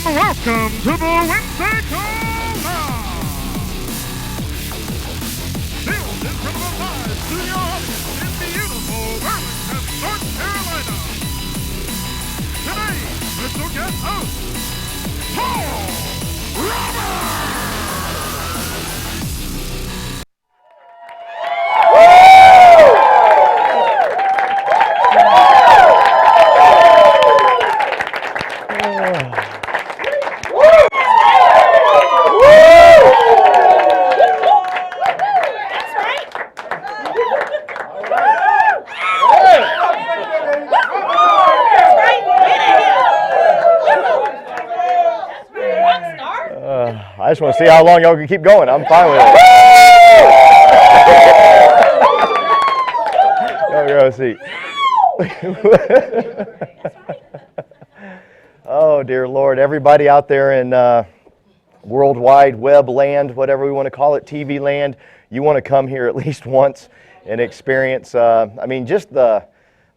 welcome to the Wednesday Corner. Fielded from the live studio audience in beautiful Burlington, North Carolina. Today's special guest host, Paul Roberts. I just want to see how long y'all can keep going. I'm fine with it. Y'all go see. Oh, dear Lord. Everybody out there in World Wide Web land, whatever we want to call it, TV land, you want to come here at least once and experience, just a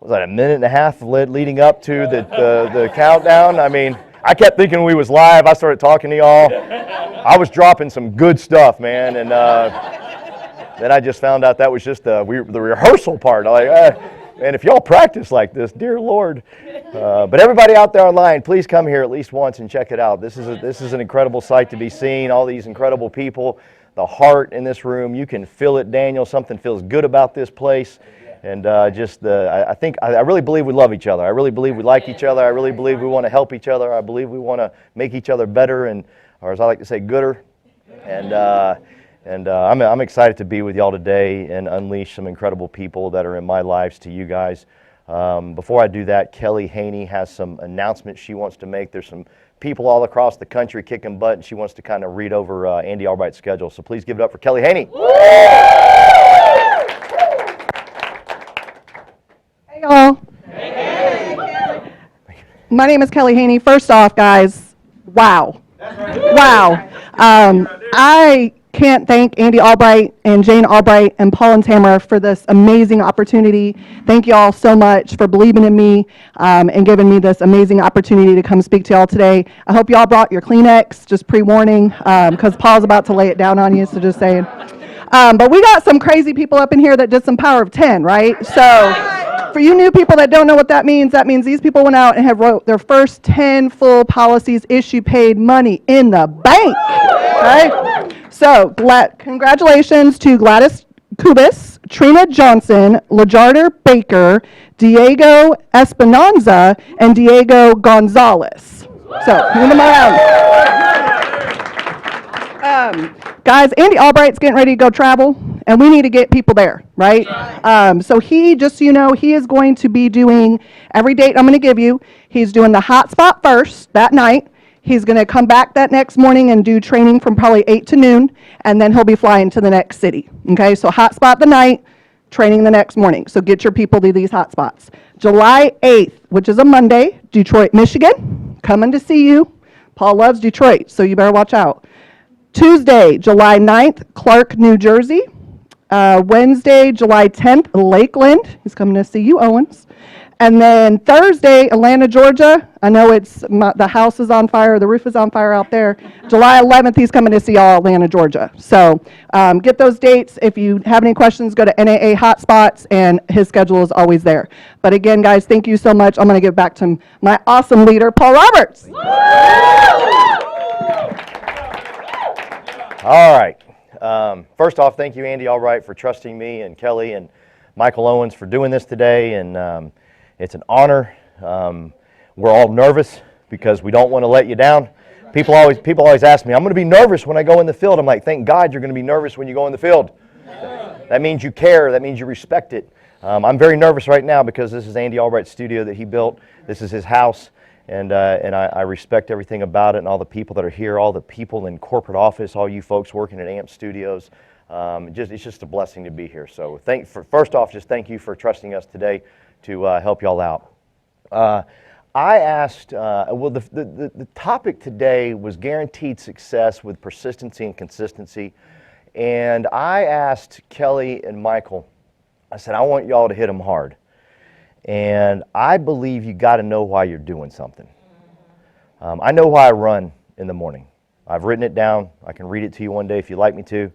minute and a half leading up to the countdown? I mean, I kept thinking we was live. I started talking to y'all. I was dropping some good stuff, man, and then I just found out that was just the rehearsal part. I'm like, man, if y'all practice like this, dear Lord. But everybody out there online, please come here at least once and check it out. This is an incredible sight to be seen. All these incredible people, the heart in this room. You can feel it, Daniel. Something feels good about this place. And I really believe we love each other. I really believe we like each other. I really believe we want to help each other. I believe we want to make each other better, or as I like to say, gooder. And I'm excited to be with y'all today and unleash some incredible people that are in my lives to you guys. Before I do that, Kelly Haney has some announcements she wants to make. There's some people all across the country kicking butt, and she wants to kind of read over Andy Albright's schedule. So please give it up for Kelly Haney. Hey, y'all. Hey. My name is Kelly Haney. First off, guys, wow. Wow. I can't thank Andy Albright and Jane Albright and Paul and Tamara for this amazing opportunity. Thank you all so much for believing in me and giving me this amazing opportunity to come speak to y'all today. I hope y'all brought your Kleenex, just pre-warning, because Paul's about to lay it down on you, so just saying. But we got some crazy people up in here that did some power of 10, right? So for you new people that don't know what that means these people went out and have wrote their first 10 full policies, issue paid money in the bank, right? So congratulations to Gladys Kubis, Trina Johnson, Lajarder Baker, Diego Esperanza, and Diego Gonzalez. So move them around. Guys, Andy Albright's getting ready to go travel, and we need to get people there, right? So he, just so you know, he is going to be doing every date I'm going to give you. He's doing the hotspot first that night. He's going to come back that next morning and do training from probably 8 to noon, and then he'll be flying to the next city. Okay, so hotspot the night, training the next morning. So get your people to these hotspots. July 8th, which is a Monday, Detroit, Michigan, coming to see you. Paul loves Detroit, so you better watch out. Tuesday, July 9th, Clark, New Jersey. Wednesday, July 10th, Lakeland. He's coming to see you, Owens. And then Thursday, Atlanta, Georgia. I know the house is on fire, the roof is on fire out there. July 11th, he's coming to see y'all, Atlanta, Georgia. So get those dates. If you have any questions, go to NAA Hotspots, and his schedule is always there. But again, guys, thank you so much. I'm going to give back to my awesome leader, Paul Roberts. All right. First off, thank you, Andy Albright, for trusting me, and Kelly and Michael Owens for doing this today. And it's an honor. We're all nervous because we don't want to let you down. People always ask me, I'm going to be nervous when I go in the field. I'm like, thank God you're going to be nervous when you go in the field. That means you care. That means you respect it. I'm very nervous right now because this is Andy Albright's studio that he built. This is his house. And I respect everything about it, and all the people that are here, all the people in corporate office, all you folks working at AMP Studios. It's just a blessing to be here. So first off, just thank you for trusting us today to help y'all out. I asked, the topic today was guaranteed success with persistency and consistency. And I asked Kelly and Michael, I said, I want y'all to hit them hard. And I believe you got to know why you're doing something. I know why I run in the morning. I've written it down. I can read it to you one day if you'd like me to.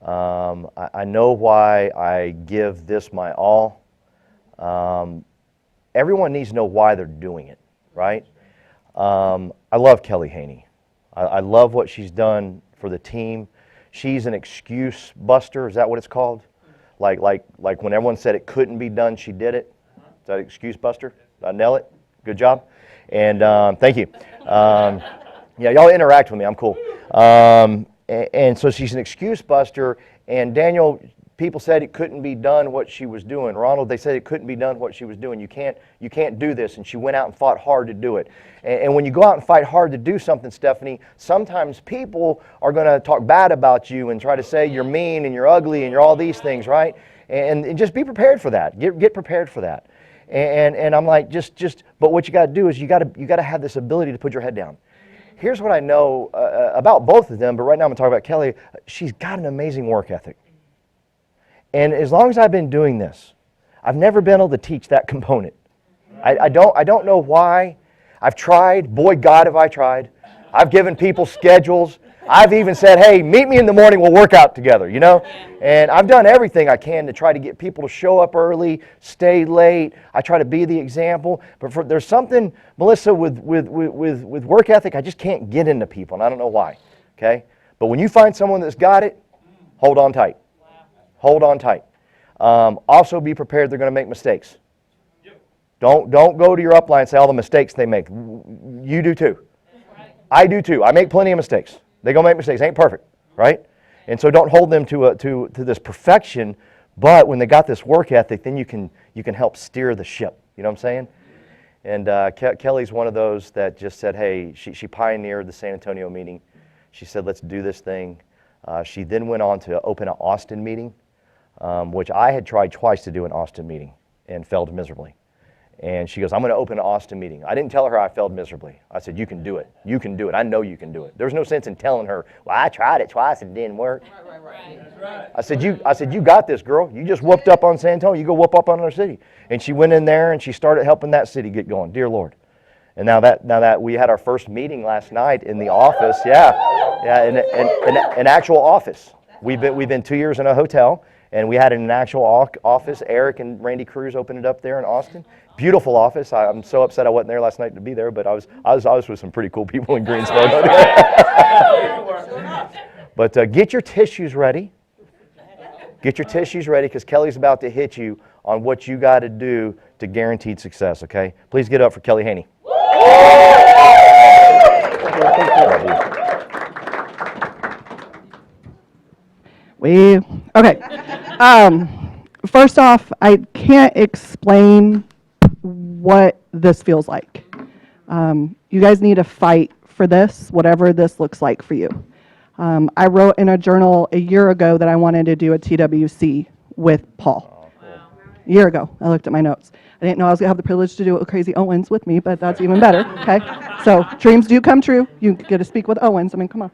I know why I give this my all. Everyone needs to know why they're doing it, right? I love Kelly Haney. I love what she's done for the team. She's an excuse buster. Is that what it's called? Like when everyone said it couldn't be done, she did it. Is that excuse buster? Did I nail it? Good job. And thank you. Yeah, y'all interact with me. I'm cool. And so she's an excuse buster. And Daniel, people said it couldn't be done what she was doing. Ronald, they said it couldn't be done what she was doing. You can't do this. And she went out and fought hard to do it. And when you go out and fight hard to do something, Stephanie, sometimes people are going to talk bad about you and try to say you're mean and you're ugly and you're all these things, right? And just be prepared for that. Get prepared for that. And I'm like, but what you got to do is you got to have this ability to put your head down. Here's what I know about both of them, but right now I'm going to talk about Kelly. She's got an amazing work ethic. And as long as I've been doing this, I've never been able to teach that component. I don't know why. I've tried. Boy, God, have I tried. I've given people schedules. I've even said, hey, meet me in the morning, we'll work out together, you know? And I've done everything I can to try to get people to show up early, stay late. I try to be the example. But there's something, Melissa, with work ethic, I just can't get into people, and I don't know why, okay? But when you find someone that's got it, hold on tight. Hold on tight. Also be prepared they're going to make mistakes. Don't go to your upline and say all the mistakes they make. You do too. I do too. I make plenty of mistakes. They're going to make mistakes. Ain't perfect, right? And so don't hold them to this perfection, but when they got this work ethic, then you can help steer the ship. You know what I'm saying? And Kelly's one of those that just said, hey, she pioneered the San Antonio meeting. She said, let's do this thing. She then went on to open an Austin meeting, which I had tried twice to do an Austin meeting and failed miserably. And she goes, I'm going to open an Austin meeting. I didn't tell her I failed miserably. I said, you can do it. You can do it. I know you can do it. There's no sense in telling her, well, I tried it twice and it didn't work. Right. That's right. I said, you got this, girl. You just whooped up on San Antonio. You go whoop up on our city. And she went in there and she started helping that city get going. Dear Lord. And now that we had our first meeting last night in the office, an actual office. We've been 2 years in a hotel, and we had an actual office. Eric and Randy Cruz opened it up there in Austin. Beautiful office. I'm so upset I wasn't there last night to be there, but I was with some pretty cool people in Greensboro. But get your tissues ready. Get your tissues ready, because Kelly's about to hit you on what you got to do to guaranteed success. Okay? Please get up for Kelly Haney. Okay. First off, I can't explain what this feels like. You guys need to fight for this, whatever this looks like for you. I wrote in a journal a year ago that I wanted to do a TWC with Paul. A year ago, I looked at my notes. I didn't know I was going to have the privilege to do it with Crazy Owens with me, but that's even better, okay? So dreams do come true. You get to speak with Owens. I mean, come on.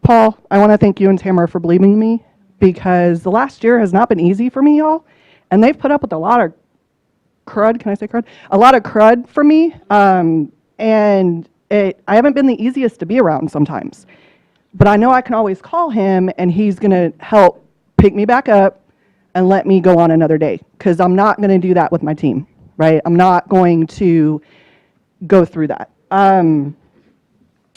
Paul, I want to thank you and Tamara for believing in me, because the last year has not been easy for me, y'all. And they've put up with a lot of crud. Can I say crud? A lot of crud for me. And I haven't been the easiest to be around sometimes. But I know I can always call him, and he's going to help pick me back up and let me go on another day, because I'm not going to do that with my team, right? I'm not going to go through that.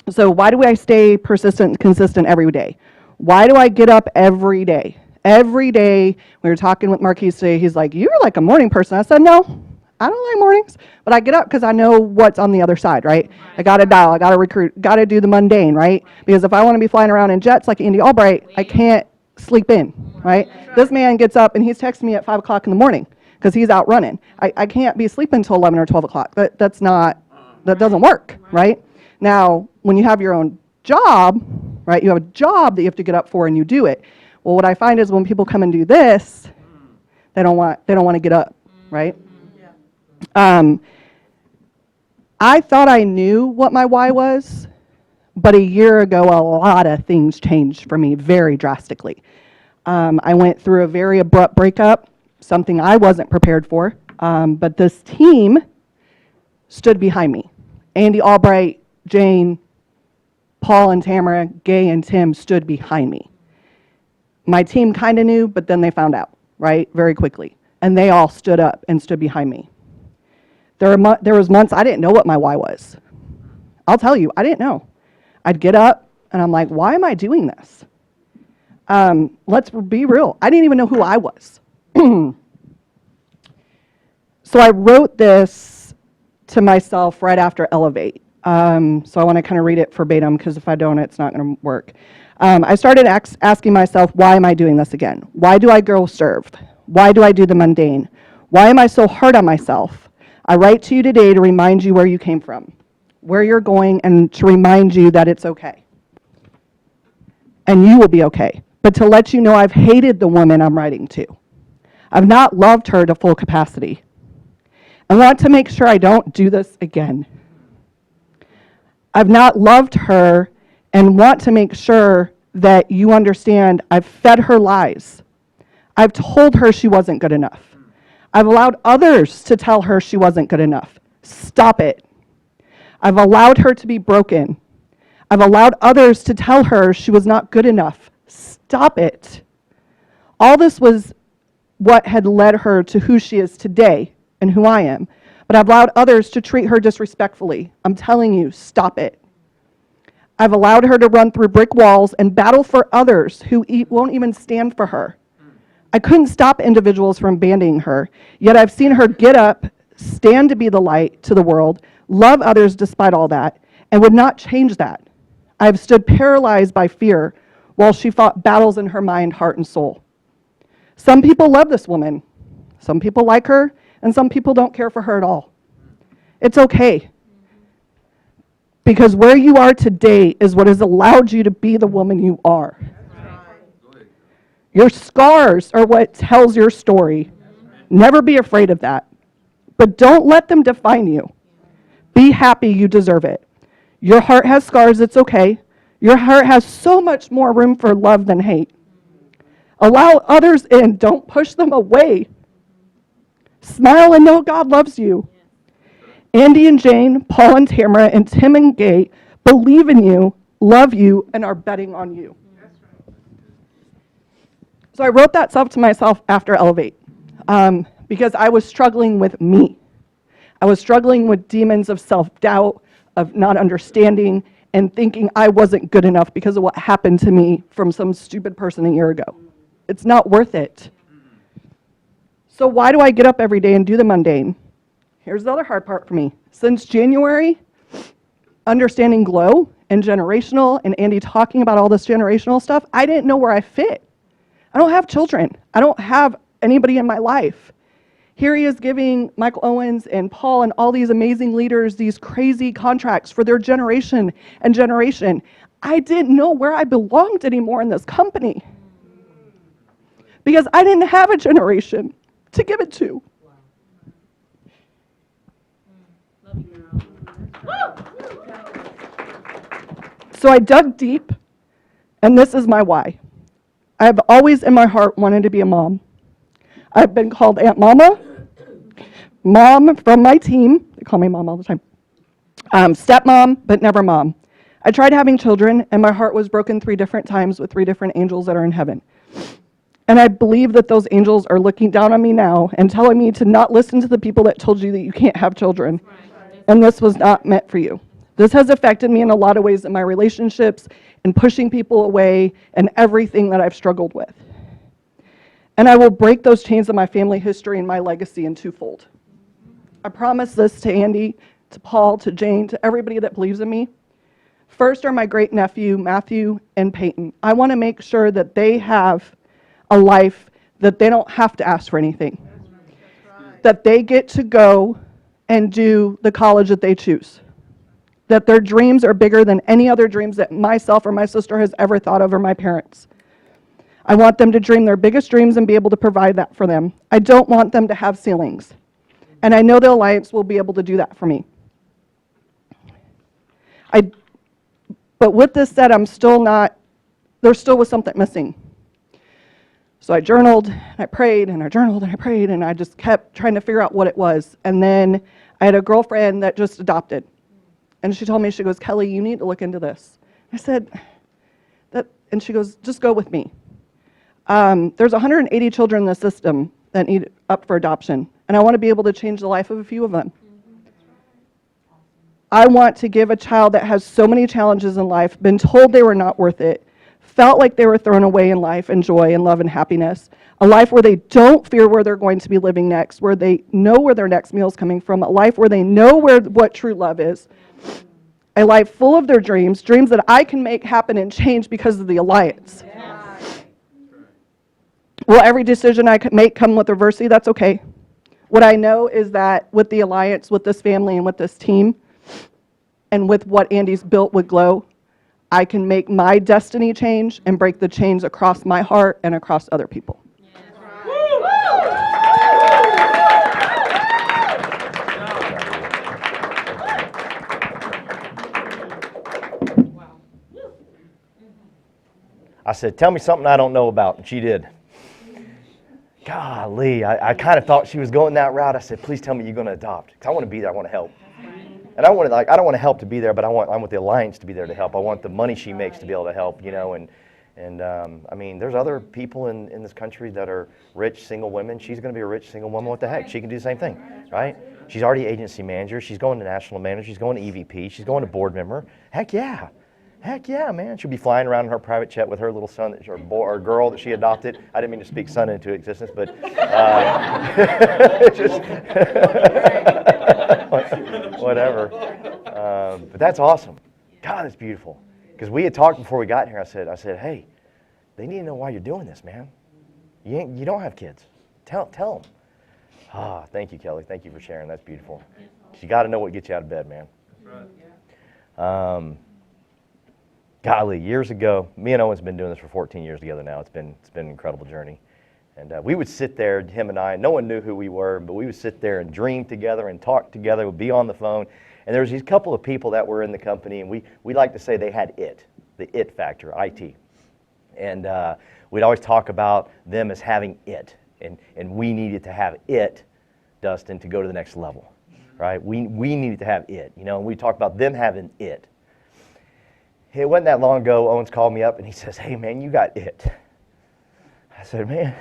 So why do I stay persistent and consistent every day? Why do I get up every day? Every day, we were talking with Marquise today, he's like, you're like a morning person. I said, no, I don't like mornings, but I get up because I know what's on the other side, right? I got to dial, I got to recruit, got to do the mundane, right? Because if I want to be flying around in jets like Andy Albright, I can't sleep in, right? This man gets up and he's texting me at 5 o'clock in the morning because he's out running. I can't be sleeping until 11 or 12 o'clock. That doesn't work, right? Now, when you have your own job, right, you have a job that you have to get up for and you do it. Well, what I find is when people come and do this, they don't want to get up, right? I thought I knew what my why was, but a year ago, a lot of things changed for me very drastically. I went through a very abrupt breakup, something I wasn't prepared for, but this team stood behind me. Andy, Albright, Jane, Paul and Tamara, Gay and Tim stood behind me. My team kind of knew, but then they found out, right, very quickly. And they all stood up and stood behind me. There was months I didn't know what my why was. I'll tell you, I didn't know. I'd get up, and I'm like, why am I doing this? Let's be real. I didn't even know who I was. So I wrote this to myself right after Elevate. So I want to kind of read it verbatim, because if I don't, it's not going to work. I started asking myself, why am I doing this again? Why do I go serve? Why do I do the mundane? Why am I so hard on myself? I write to you today to remind you where you came from, where you're going, and to remind you that it's okay. And you will be okay. But to let you know I've hated the woman I'm writing to. I've not loved her to full capacity. I want to make sure I don't do this again. I've not loved her and want to make sure that you understand I've fed her lies. I've told her she wasn't good enough. I've allowed others to tell her she wasn't good enough. Stop it. I've allowed her to be broken. I've allowed others to tell her she was not good enough. Stop it. All this was what had led her to who she is today and who I am. But I've allowed others to treat her disrespectfully. I'm telling you, stop it. I've allowed her to run through brick walls and battle for others who won't even stand for her. I couldn't stop individuals from abandoning her, yet I've seen her get up, stand to be the light to the world, love others despite all that, and would not change that. I've stood paralyzed by fear while she fought battles in her mind, heart, and soul. Some people love this woman. Some people like her, and some people don't care for her at all. It's okay. Because where you are today is what has allowed you to be the woman you are. Your scars are what tells your story. Never be afraid of that. But don't let them define you. Be happy, you deserve it. Your heart has scars, it's okay. Your heart has so much more room for love than hate. Allow others in, don't push them away. Smile and know God loves you. Andy and Jane, Paul and Tamara, and Tim and Gay believe in you, love you, and are betting on you. So I wrote that stuff to myself after Elevate because I was struggling with me. I was struggling with demons of self-doubt, of not understanding, and thinking I wasn't good enough because of what happened to me from some stupid person a year ago. It's not worth it. So why do I get up every day and do the mundane? Here's the other hard part for me. Since January, understanding glow and generational, and Andy talking about all this generational stuff, I didn't know where I fit. I don't have children. I don't have anybody in my life. Here he is giving Michael Owens and Paul and all these amazing leaders these crazy contracts for their generation and generation. I didn't know where I belonged anymore in this company because I didn't have a generation to give it to. So I dug deep, and this is my why. I've always in my heart wanted to be a mom. I've been called Aunt Mama, mom from my team. They call me mom all the time. Stepmom, but never mom. I tried having children, and my heart was broken 3 different times with 3 different angels that are in heaven. And I believe that those angels are looking down on me now and telling me to not listen to the people that told you that you can't have children. And this was not meant for you. This has affected me in a lot of ways in my relationships and pushing people away and everything that I've struggled with. And I will break those chains of my family history and my legacy in twofold. I promise this to Andy, to Paul, to Jane, to everybody that believes in me. First are my great nephew, Matthew and Peyton. I want to make sure that they have a life that they don't have to ask for anything. That they get to go and do the college that they choose. That their dreams are bigger than any other dreams that myself or my sister has ever thought of, or my parents. I want them to dream their biggest dreams and be able to provide that for them. I don't want them to have ceilings. And I know the Alliance will be able to do that for me. But with this said, there still was something missing. So I journaled, and I prayed, and I journaled, and I prayed, and I just kept trying to figure out what it was. And then I had a girlfriend that just adopted. And she told me, she goes, Kelly, you need to look into this. I said, and she goes, just go with me. There's 180 children in the system that need up for adoption, and I want to be able to change the life of a few of them. I want to give a child that has so many challenges in life, been told they were not worth it, felt like they were thrown away in life and joy and love and happiness, a life where they don't fear where they're going to be living next, where they know where their next meal is coming from, a life where they know what true love is, a life full of their dreams that I can make happen and change because of the Alliance. Yeah. Will every decision I make come with adversity? That's okay. What I know is that with the Alliance, with this family, and with this team, and with what Andy's built with Glow, I can make my destiny change and break the chains across my heart and across other people. I said, tell me something I don't know about, and she did. Golly, I kind of thought she was going that route. I said, please tell me you're going to adopt, because I want to be there, I want to help. And I don't want to help to be there, but I want the Alliance to be there to help. I want the money she makes to be able to help, and I mean, there's other people in this country that are rich, single women. She's going to be a rich, single woman. What the heck? She can do the same thing, right? She's already agency manager. She's going to national manager. She's going to EVP. She's going to board member. Heck yeah. Heck yeah, man. She'll be flying around in her private jet with her little son, or girl that she adopted. I didn't mean to speak son into existence, but just whatever. But that's awesome. God, it's beautiful. Because we had talked before we got here. I said, hey, they need to know why you're doing this, man. You don't have kids. Tell them. Ah, thank you, Kelly. Thank you for sharing. That's beautiful. You got to know what gets you out of bed, man. Golly, years ago, me and Owen's been doing this for 14 years together now. It's been an incredible journey. And we would sit there, him and I, no one knew who we were, but we would sit there and dream together and talk together. We'd be on the phone. And there was these couple of people that were in the company, and we like to say they had the it factor, IT. And we'd always talk about them as having it. And we needed to have it, Dustin, to go to the next level, right? We needed to have it, and we talked about them having it. It wasn't that long ago, Owens called me up and he says, hey man, you got it. I said, man,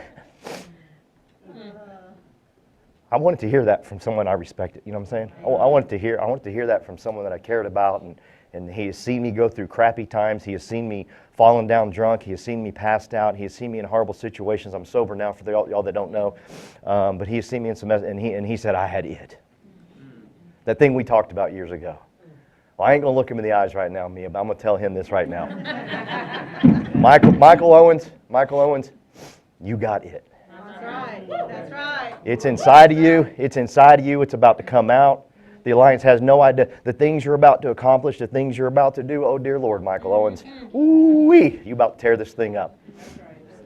I wanted to hear that from someone I respected, you know what I'm saying? I wanted to hear that from someone that I cared about, and he has seen me go through crappy times. He has seen me falling down drunk. He has seen me passed out. He has seen me in horrible situations. I'm sober now for y'all that don't know. But he has seen me in some mess, and he said I had it. That thing we talked about years ago. Well, I ain't going to look him in the eyes right now, Mia, but I'm going to tell him this right now. Michael Owens, you got it. That's right. That's right. It's inside of you. It's inside of you. It's about to come out. The Alliance has no idea. The things you're about to accomplish, the things you're about to do, oh dear Lord, Michael Owens, ooh-wee, you about to tear this thing up.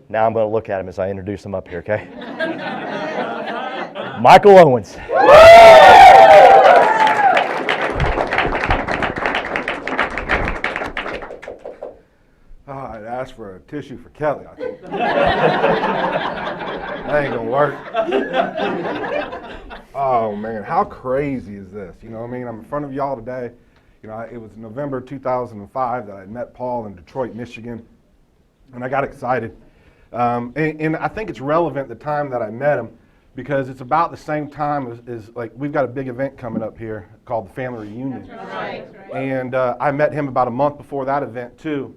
Now I'm going to look at him as I introduce him up here, okay? Michael Owens. I'd ask for a tissue for Kelly, I think. That ain't gonna work. Oh man, how crazy is this? You know what I mean? I'm in front of y'all today. It was November 2005 that I met Paul in Detroit, Michigan, and I got excited. And I think it's relevant the time that I met him, because it's about the same time as like we've got a big event coming up here called the Family Reunion. That's right. And I met him about a month before that event too.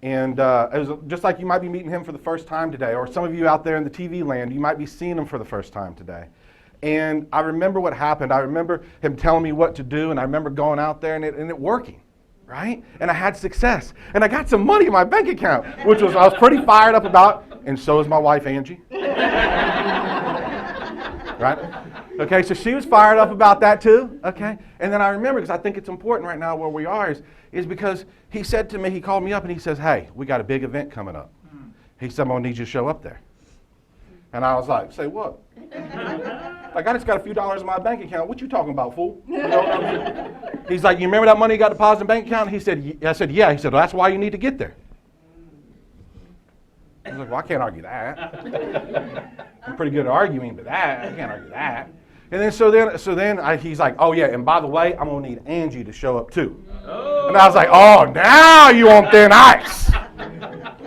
And it was just like you might be meeting him for the first time today, or some of you out there in the TV land, you might be seeing him for the first time today. And I remember what happened. I remember him telling me what to do, and I remember going out there and it working, right? And I had success, and I got some money in my bank account, which I was pretty fired up about, and so is my wife, Angie. Right? Okay, so she was fired up about that too, okay? And then I remember, because I think it's important right now where we are, is because he said to me, he called me up and he says, hey, we got a big event coming up. He said, I'm going to need you to show up there. And I was like, say what? Like, I just got a few dollars in my bank account. What you talking about, fool? You know what I mean? He's like, you remember that money you got deposited in the bank account? He said, I said, yeah. He said, well, that's why you need to get there. I was like, well, I can't argue that. I'm pretty good at arguing, but I can't argue that. And then he's like, oh yeah, and by the way, I'm gonna need Angie to show up too. Oh. And I was like, oh, now you on thin ice.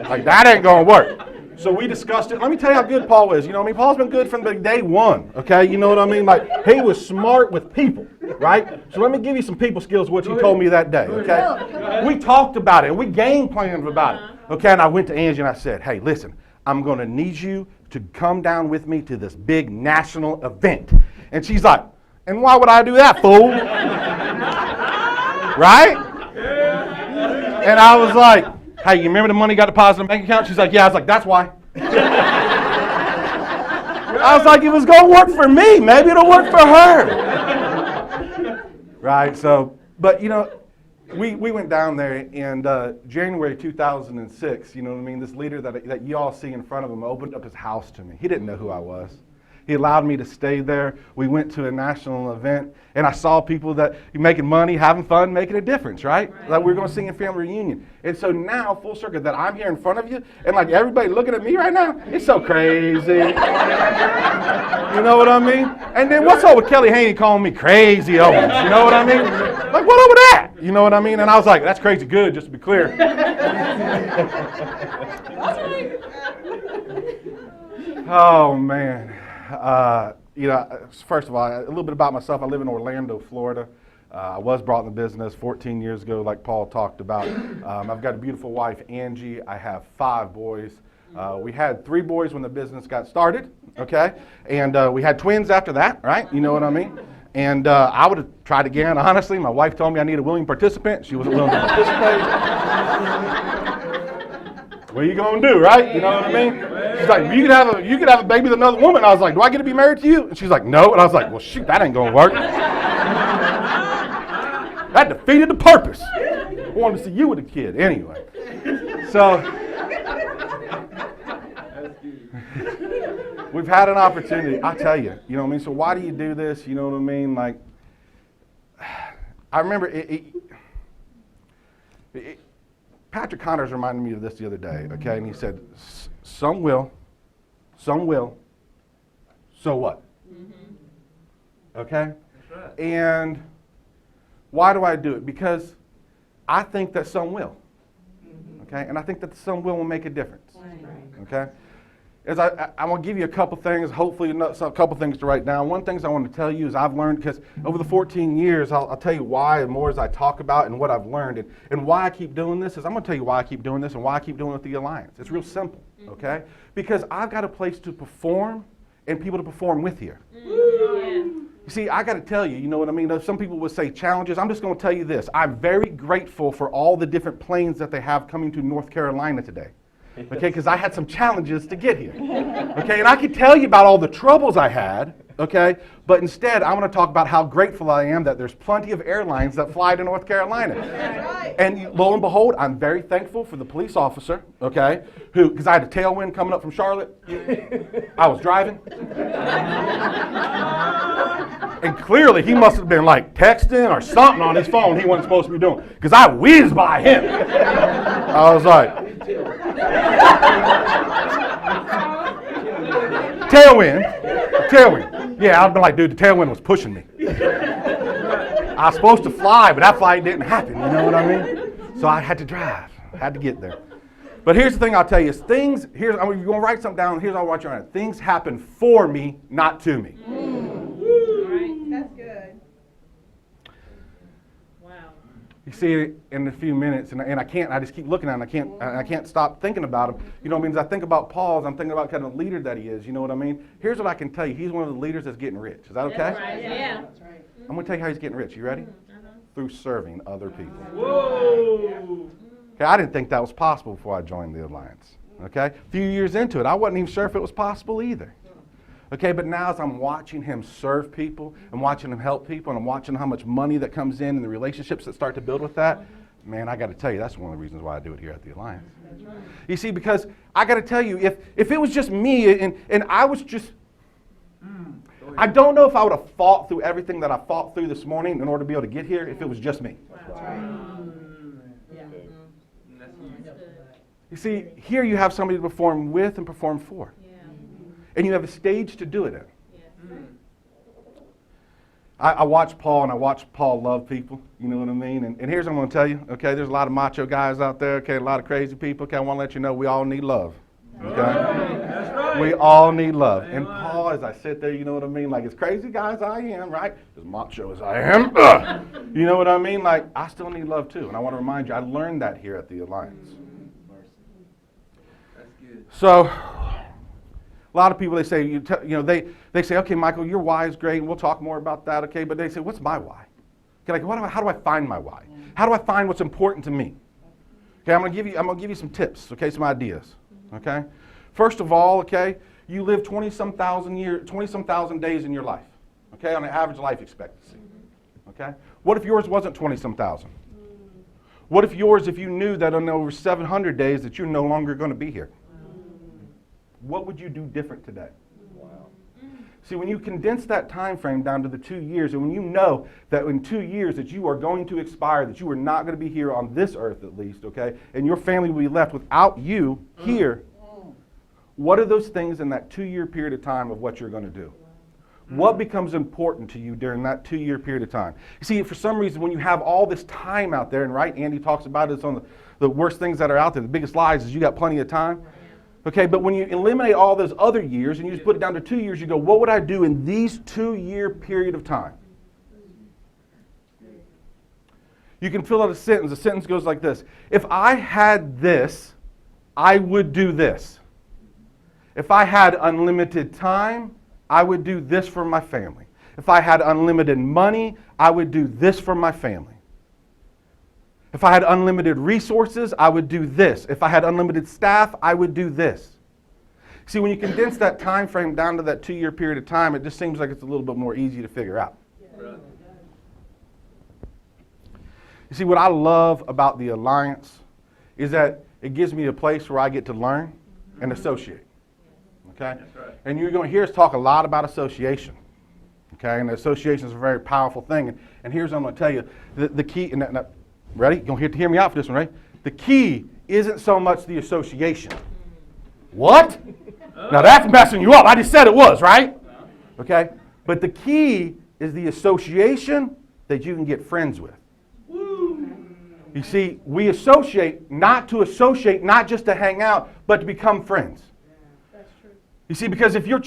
Like, that ain't gonna work. So we discussed it. Let me tell you how good Paul is. You know what I mean? Paul's been good from the day one, okay? You know what I mean? Like, he was smart with people, right? So let me give you some people skills, which he told me that day, okay? We talked about it, and we game planned about it, okay? And I went to Angie and I said, hey, listen, I'm going to need you to come down with me to this big national event. And she's like, and why would I do that, fool? Right? And I was like, hey, you remember the money got deposited in the bank account? She's like, yeah. I was like, that's why. I was like, it was going to work for me. Maybe it'll work for her. Right, so, but you know, we went down there, and January 2006, you know what I mean, this leader that you all see in front of him opened up his house to me. He didn't know who I was. He allowed me to stay there. We went to a national event, and I saw people that making money, having fun, making a difference, right? Like we were going to sing a family reunion. And so now, full circle, that I'm here in front of you, and like everybody looking at me right now, it's so crazy. You know what I mean? And then what's up with Kelly Haney calling me Crazy Owens? You know what I mean? Like, what up with that? You know what I mean? And I was like, that's crazy good, just to be clear. Oh, man. You know, first of all, a little bit about myself. I live in Orlando, Florida. I was brought in the business 14 years ago, like Paul talked about. I've got a beautiful wife, Angie. I have 5 boys. We had 3 boys when the business got started, okay? And we had twins after that, right? You know what I mean? And I would have tried again, honestly. My wife told me I needed a willing participant. She wasn't willing to participate. What are you going to do, right? You know what I mean? She's like, you could have a baby with another woman. I was like, do I get to be married to you? And she's like, no. And I was like, well, shoot, that ain't going to work. That defeated the purpose. I wanted to see you with a kid anyway. So we've had an opportunity. I tell you, you know what I mean? So why do you do this? You know what I mean? Like, I remember Patrick Connors reminded me of this the other day, okay? And he said, some will, so what? Okay? And why do I do it? Because I think that some will, okay? And I think that some will make a difference, okay? As I want to give you a couple things, hopefully a couple things to write down. One thing I want to tell you is I've learned, because over the 14 years, I'll tell you why, and more as I talk about and what I've learned. And why I keep doing this is I'm going to tell you why I keep doing this and why I keep doing it with the Alliance. It's real simple, okay? Because I've got a place to perform and people to perform with here. You see, I got to tell you, you know what I mean? Some people would say challenges. I'm just going to tell you this. I'm very grateful for all the different planes that they have coming to North Carolina today. Okay, because I had some challenges to get here. Okay, and I could tell you about all the troubles I had, okay, but instead I want to talk about how grateful I am that there's plenty of airlines that fly to North Carolina. And lo and behold, I'm very thankful for the police officer, okay, who, because I had a tailwind coming up from Charlotte. I was driving. And clearly he must have been like texting or something on his phone he wasn't supposed to be doing, because I whizzed by him. I was like, tailwind. Yeah, I'd been like, dude, the tailwind was pushing me. I was supposed to fly, but that flight didn't happen, you know what I mean? So I had to drive, had to get there. But here's the thing I'll tell you is things, here's, I'm going to write something down, here's how I want you to write it. Things happen for me, not to me. That's good. Wow. You see it in a few minutes, and I just keep looking at him, I can't stop thinking about him. You know what I mean? As I think about Paul, I'm thinking about kind of the leader that he is, you know what I mean? Here's what I can tell you. He's one of the leaders that's getting rich. Is that okay? That's right. Yeah. That's right. I'm going to tell you how he's getting rich. You ready? Through serving other people. Whoa. Okay, I didn't think that was possible before I joined the Alliance. Okay? A few years into it, I wasn't even sure if it was possible either. Okay, but now as I'm watching him serve people, I'm watching him help people, and I'm watching how much money that comes in and the relationships that start to build with that, man, I got to tell you, that's one of the reasons why I do it here at the Alliance. You see, because I got to tell you, if it was just me and I was just, I don't know if I would have fought through everything that I fought through this morning in order to be able to get here if it was just me. You see, here you have somebody to perform with and perform for. And you have a stage to do it in. I watch Paul, and I watch Paul love people. You know what I mean? And here's what I'm going to tell you. Okay, there's a lot of macho guys out there. Okay, a lot of crazy people. Okay, I want to let you know we all need love. Okay? That's right. We all need love. And Paul, as I sit there, you know what I mean? Like, as crazy guy as I am, right? As macho as I am, you know what I mean? Like, I still need love too. And I want to remind you, I learned that here at the Alliance. That's good. So, a lot of people, they say, they say, okay, Michael, your why is great, and we'll talk more about that, okay? But they say, what's my why? Okay, like, how do I find my why? How do I find what's important to me? Okay, I'm gonna give you some tips, okay, some ideas, okay? First of all, okay, you live 20-some thousand days in your life, okay, on an average life expectancy, okay? What if yours wasn't 20-some thousand? What if yours, if you knew that on over 700 days that you're no longer going to be here? What would you do different today? Wow. See, when you condense that time frame down to the 2 years, and when you know that in 2 years that you are going to expire, that you are not going to be here on this earth at least, okay, and your family will be left without you here, what are those things in that 2-year period of time of what you're going to do? What becomes important to you during that 2-year period of time? You see, for some reason, when you have all this time out there, and right, Andy talks about it, it's on the worst things that are out there, the biggest lies is you got plenty of time. Okay, but when you eliminate all those other years and you just put it down to 2 years, you go, what would I do in these 2-year period of time? You can fill out a sentence. The sentence goes like this. If I had this, I would do this. If I had unlimited time, I would do this for my family. If I had unlimited money, I would do this for my family. If I had unlimited resources, I would do this. If I had unlimited staff, I would do this. See, when you condense that time frame down to that 2-year period of time, it just seems like it's a little bit more easy to figure out. Right. You see, what I love about the Alliance is that it gives me a place where I get to learn and associate. Okay? That's right. And you're going to hear us talk a lot about association. Okay? And association is a very powerful thing. And here's what I'm going to tell you. The key, ready? You're going to have to hear me out for this one, right? The key isn't so much the association. What? Now that's messing you up. I just said it was, right? Okay? But the key is the association that you can get friends with. You see, we associate not just to hang out, but to become friends. That's true. You see, because if you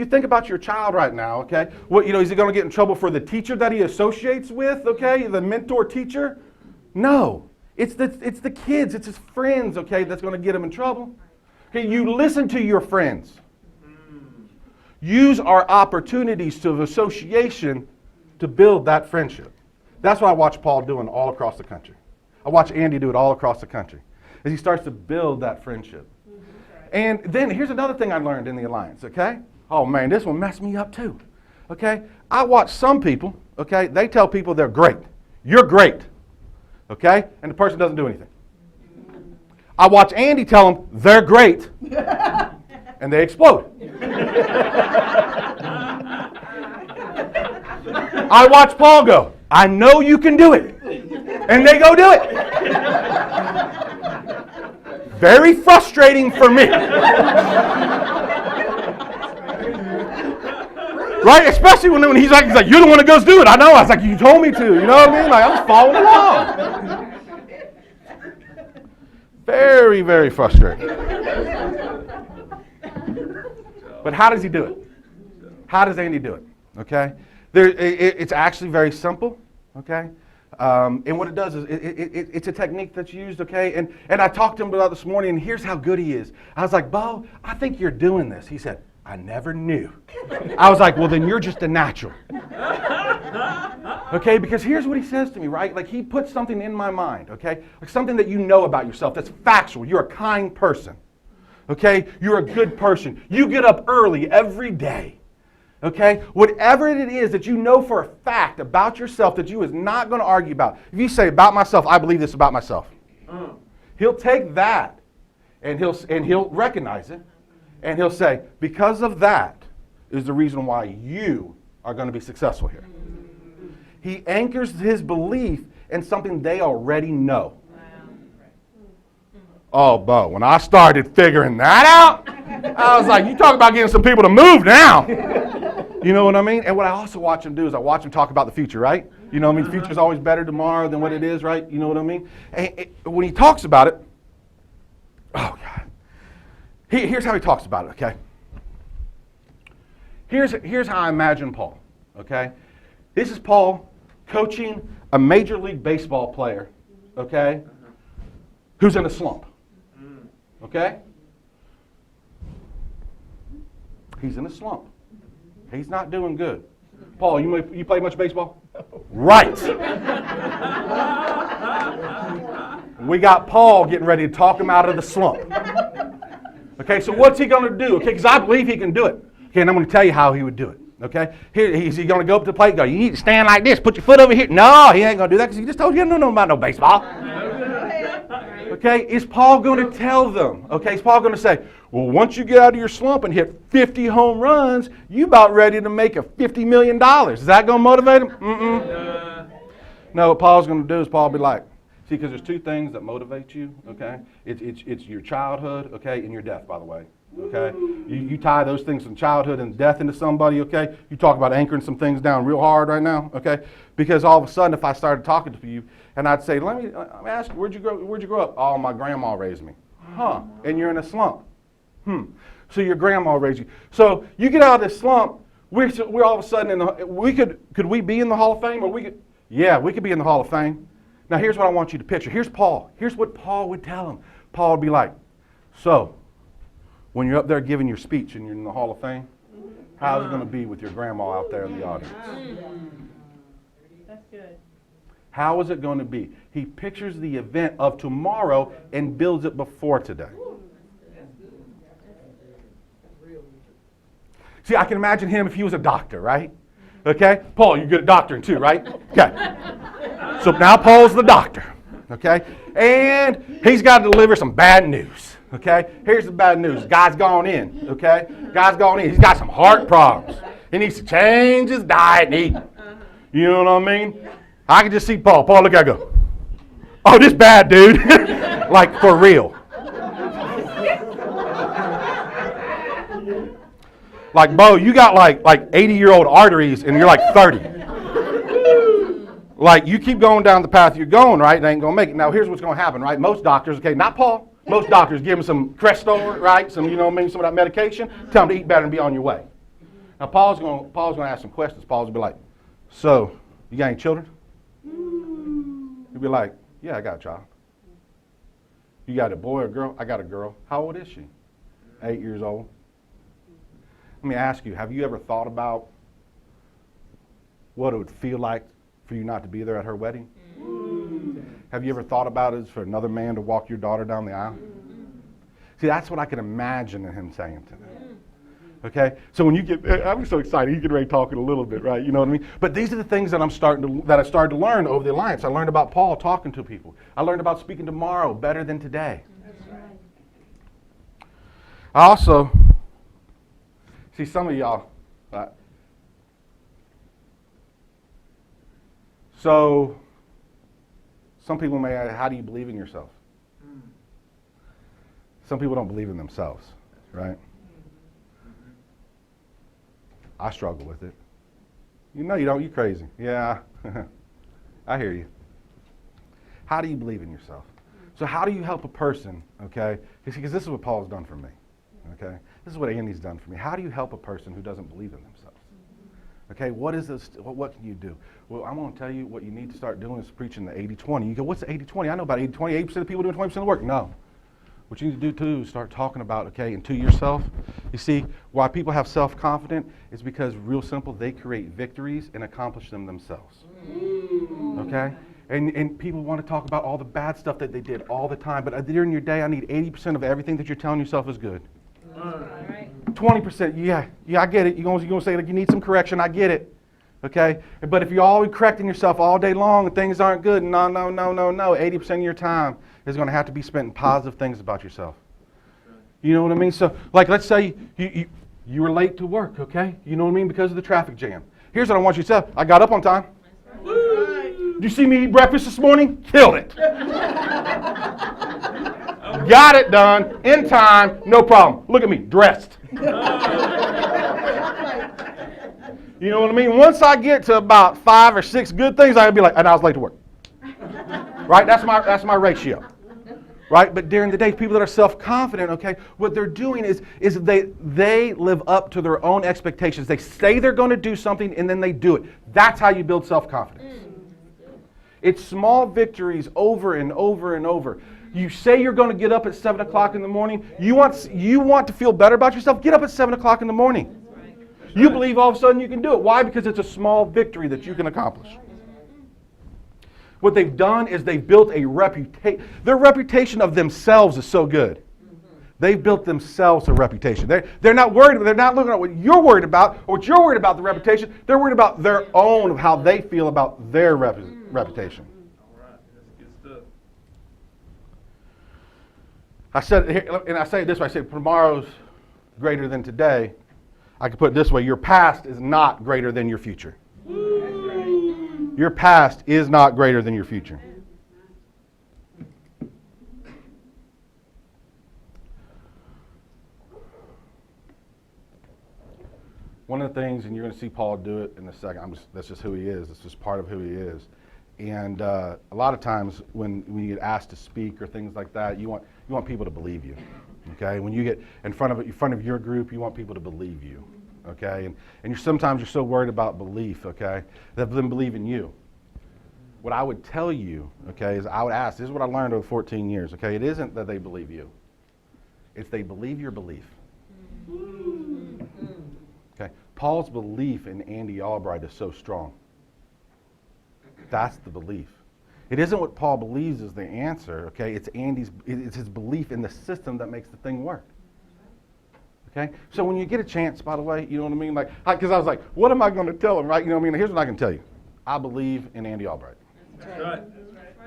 think about your child right now, okay, is he going to get in trouble for the teacher that he associates with, okay, the mentor teacher? No, it's the kids, it's his friends, okay, that's going to get him in trouble. Okay, you listen to your friends. Use our opportunities of association to build that friendship. That's what I watch Paul doing all across the country. I watch Andy do it all across the country as he starts to build that friendship. And then here's another thing I learned in the Alliance, okay? Oh man, this one messed me up too, okay? I watch some people, okay, they tell people they're great. You're great. Okay? And the person doesn't do anything. I watch Andy tell them they're great, and they explode. I watch Paul go, I know you can do it, and they go do it. Very frustrating for me. Right? Especially when he's like, you're the one that goes do it. I know. I was like, you told me to. You know what I mean? Like, I'm just following along. Very, very frustrating. But how does he do it? How does Andy do it? Okay? It's actually very simple. Okay? And what it does is it's a technique that's used, okay? And I talked to him about this morning, and here's how good he is. I was like, Bo, I think you're doing this. He said, I never knew. I was like, well, then you're just a natural. Okay, because here's what he says to me, right? Like, he puts something in my mind, okay? Like something that you know about yourself that's factual. You're a kind person, okay? You're a good person. You get up early every day, okay? Whatever it is that you know for a fact about yourself that you is not going to argue about. If you say, about myself, I believe this about myself. He'll take that, and he'll recognize it. And he'll say, because of that is the reason why you are going to be successful here. He anchors his belief in something they already know. Oh, Bo, when I started figuring that out, I was like, you talk about getting some people to move now. You know what I mean? And what I also watch him do is I watch him talk about the future, right? You know what I mean? The future's always better tomorrow than what it is, right? You know what I mean? And when he talks about it, oh God. Here's how he talks about it, okay? Here's how I imagine Paul, okay? This is Paul coaching a Major League Baseball player, okay, who's in a slump, okay? He's in a slump. He's not doing good. Paul, you play much baseball? Right. We got Paul getting ready to talk him out of the slump. Okay, so what's he going to do? Okay, because I believe he can do it. Okay, and I'm going to tell you how he would do it. Okay, is he going to go up to the plate and go, you need to stand like this, put your foot over here? No, he ain't going to do that because he just told you, don't know about no baseball. Okay, is Paul going to tell them? Okay, is Paul going to say, well, once you get out of your slump and hit 50 home runs, you about ready to make a $50 million. Is that going to motivate him? No, what Paul's going to do is Paul will be like, see, because there's two things that motivate you, okay? It's your childhood, okay, and your death, by the way, okay? You tie those things from childhood and death into somebody, okay? You talk about anchoring some things down real hard right now, okay? Because all of a sudden, if I started talking to you, and I'd say, let me ask you, where'd you grow up? Oh, my grandma raised me. Huh, and you're in a slump. So your grandma raised you. So you get out of this slump, we're all of a sudden could we be in the Hall of Fame? Or we could be in the Hall of Fame. Now here's what I want you to picture. Here's Paul. Here's what Paul would tell him. Paul would be like, so when you're up there giving your speech and you're in the Hall of Fame, how's it going to be with your grandma out there in the audience? That's good. How is it going to be? He pictures the event of tomorrow and builds it before today. See, I can imagine him if he was a doctor, right? Okay? Paul, you're good at doctoring too, right? Okay. So now Paul's the doctor, okay? And he's got to deliver some bad news, okay? Here's the bad news. Guy's gone in, okay? Guy's gone in. He's got some heart problems. He needs to change his diet and eat. You know what I mean? I can just see Paul. Paul, look, I go, oh, this bad dude. Like, for real. Like, Bo, you got like 80-year-old arteries and you're like 30. Like, you keep going down the path you're going, right? It ain't going to make it. Now, here's what's going to happen, right? Most doctors, okay, not Paul. Most doctors give him some Crestor, right? Some, you know what I mean, some of that medication. Tell him to eat better and be on your way. Now, Paul's going to ask some questions. Paul's going to be like, so, you got any children? He'll be like, yeah, I got a child. You got a boy or girl? I got a girl. How old is she? 8 years old. Let me ask you, have you ever thought about what it would feel like for you not to be there at her wedding? Have you ever thought about it for another man to walk your daughter down the aisle? See, that's what I can imagine him saying to them. Okay? So when you get, I'm so excited, you get ready talking a little bit, right? You know what I mean? But these are the things that I started to learn over the Alliance. I learned about Paul talking to people. I learned about speaking tomorrow better than today. I also, see, some of y'all, so some people may ask, how do you believe in yourself? Some people don't believe in themselves, right? I struggle with it. You know you don't, you crazy. Yeah, I hear you. How do you believe in yourself? So how do you help a person, okay? Because this is what Paul's done for me, okay? This is what Andy's done for me. How do you help a person who doesn't believe in themselves? Okay, what is this? What can you do? Well, I'm going to tell you what you need to start doing is preaching the 80-20. You go, what's the 80-20? I know about 80-20. 80% of people doing 20% of the work. No. What you need to do, too, is start talking about, okay, and to yourself. You see, why people have self-confidence is because, real simple, they create victories and accomplish them themselves. Okay? And people want to talk about all the bad stuff that they did all the time. But during your day, I need 80% of everything that you're telling yourself is good. 20%, yeah, I get it. You're going to say, like, you need some correction. I get it. Okay? But if you're always correcting yourself all day long and things aren't good, no. 80% of your time is going to have to be spent in positive things about yourself. You know what I mean? So, like, let's say you were late to work, okay? You know what I mean? Because of the traffic jam. Here's what I want you to say. I got up on time. Did you see me eat breakfast this morning? Killed it. Got it done. In time. No problem. Look at me. Dressed. You know what I mean? Once I get to about 5 or 6 good things, I'll be like, and I was late to work. Right? That's my ratio. Right? But during the day, people that are self-confident, okay, what they're doing is they live up to their own expectations. They say they're going to do something, and then they do it. That's how you build self-confidence. It's small victories over and over and over. You say you're going to get up at 7 o'clock in the morning. You want to feel better about yourself? Get up at 7 o'clock in the morning. You believe all of a sudden you can do it. Why? Because it's a small victory that you can accomplish. What they've done is they've built a reputation. Their reputation of themselves is so good. They've built themselves a reputation. They're not worried. They're not looking at what you're worried about or what you're worried about the reputation. They're worried about their own, of how they feel about their reputation. All right, that's good stuff. I said, and I say it this way, I say tomorrow's greater than today. I could put it this way, your past is not greater than your future. Your past is not greater than your future. One of the things, and you're going to see Paul do it in a second, that's just who he is. It's just part of who he is. And a lot of times when you get asked to speak or things like that, you want people to believe you. Okay? When you get in front of your group, you want people to believe you. Okay? And sometimes you're so worried about belief, okay, that them believe in you. What I would tell you, okay, is I would ask, this is what I learned over 14 years, okay? It isn't that they believe you. It's they believe your belief. Okay? Paul's belief in Andy Albright is so strong. That's the belief. It isn't what Paul believes is the answer, okay? It's his belief in the system that makes the thing work. Okay? So when you get a chance, by the way, you know what I mean? Because I was like, what am I going to tell him, right? You know what I mean? Here's what I can tell you. I believe in Andy Albright. That's right.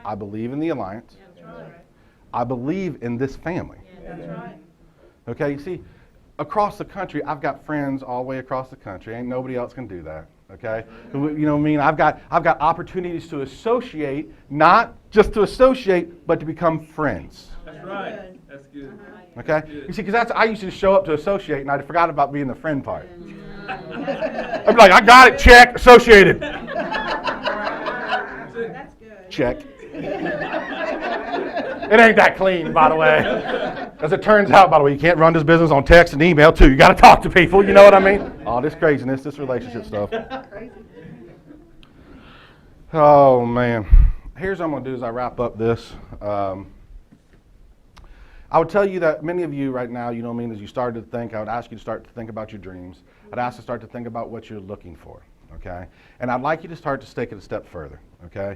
I believe in the Alliance. I believe in this family. That's right. Okay? You see, across the country, I've got friends all the way across the country. Ain't nobody else can do that. Okay? You know what I mean? I've got opportunities to associate, not just to associate, but to become friends. That's right. That's good. Okay? You see, because I used to show up to associate, and I forgot about being the friend part. I'd be like, I got it, check, associated. That's good. Check. It ain't that clean, by the way. As it turns out, by the way, you can't run this business on text and email, too. You got to talk to people, you know what I mean? All this craziness, this relationship stuff. Oh, man. Here's what I'm going to do as I wrap up this. I would tell you that many of you right now, you know what I mean, as you started to think, I would ask you to start to think about your dreams. I'd ask you to start to think about what you're looking for, okay? And I'd like you to start to take it a step further, okay?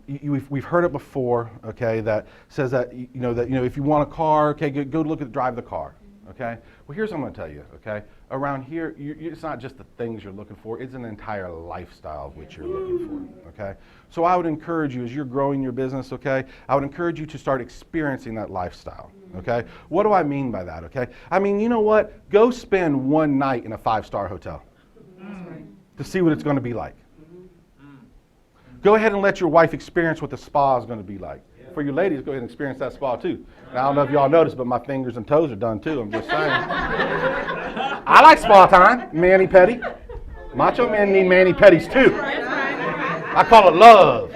We've heard it before, okay, that says that if you want a car, okay, go look at drive the car, okay? Well, here's what I'm going to tell you, okay? Around here, it's not just the things you're looking for, it's an entire lifestyle of which you're looking for, okay? So I would encourage you, as you're growing your business, okay, I would encourage you to start experiencing that lifestyle, okay? What do I mean by that, okay? I mean, you know what? Go spend one night in a 5-star hotel to see what it's going to be like. Go ahead and let your wife experience what the spa is going to be like. For you ladies, go ahead and experience that spa too. And I don't know if y'all noticed, but my fingers and toes are done too. I'm just saying. I like spa time, mani-pedi. Macho men need mani-pedis too. I call it love.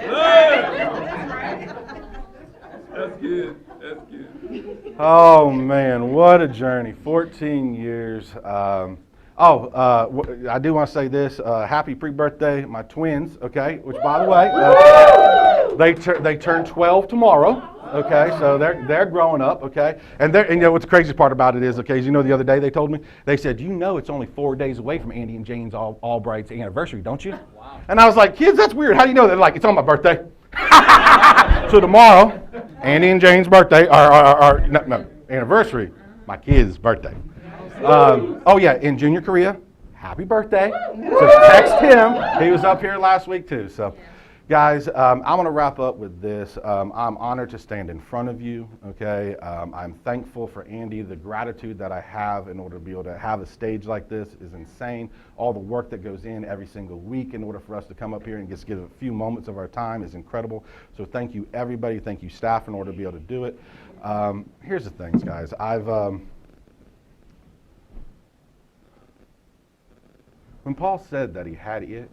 That's good. That's good. Oh man, what a journey. 14 years. I do want to say this. Happy pre-birthday, my twins, okay? Which, by the way, they turn 12 tomorrow, okay? So they're growing up, okay? And you know what's the craziest part about it is, okay, as you know the other day they told me, they said, you know it's only 4 days away from Andy and Jane's Albright's anniversary, don't you? Wow. And I was like, kids, that's weird. How do you know that? They're like, it's on my birthday. So tomorrow, Andy and Jane's birthday, anniversary, my kid's birthday. In Junior Korea, happy birthday. So text him. He was up here last week too. So, guys, I'm going to wrap up with this. I'm honored to stand in front of you, okay? I'm thankful for Andy. The gratitude that I have in order to be able to have a stage like this is insane. All the work that goes in every single week in order for us to come up here and just give a few moments of our time is incredible. So thank you, everybody. Thank you, staff, in order to be able to do it. Here's the things, guys. When Paul said that he had it,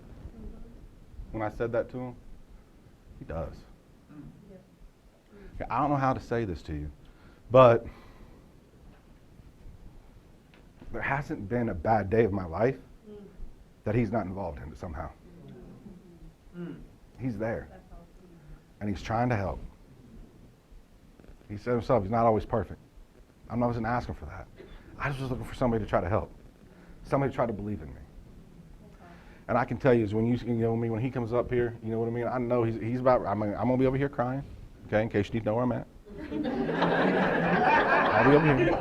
when I said that to him, he does. I don't know how to say this to you, but there hasn't been a bad day of my life that he's not involved in somehow. He's there, and he's trying to help. He said himself, he's not always perfect. I wasn't asking for that. I was just looking for somebody to try to help, somebody to try to believe in me. And I can tell you, is when when he comes up here, you know what I mean? I know he's about. I'm gonna be over here crying, okay? In case you need to know where I'm at. I'll be over here.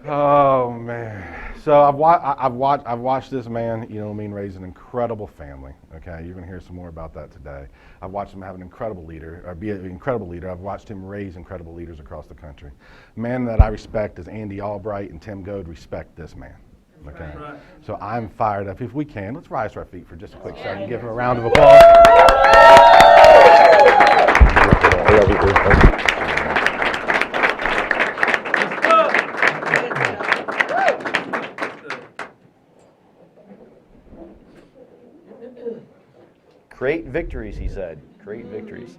Oh man. So I've watched this man, you know what I mean, raise an incredible family. Okay, you're gonna hear some more about that today. I've watched him have an incredible leader, or be an incredible leader. I've watched him raise incredible leaders across the country. A man that I respect is Andy Albright, and Tim Goad respect this man. Okay, Right. So I'm fired up. If we can, let's rise to our feet for just a quick second. Give him a round of applause. Create victories, he said. Create victories.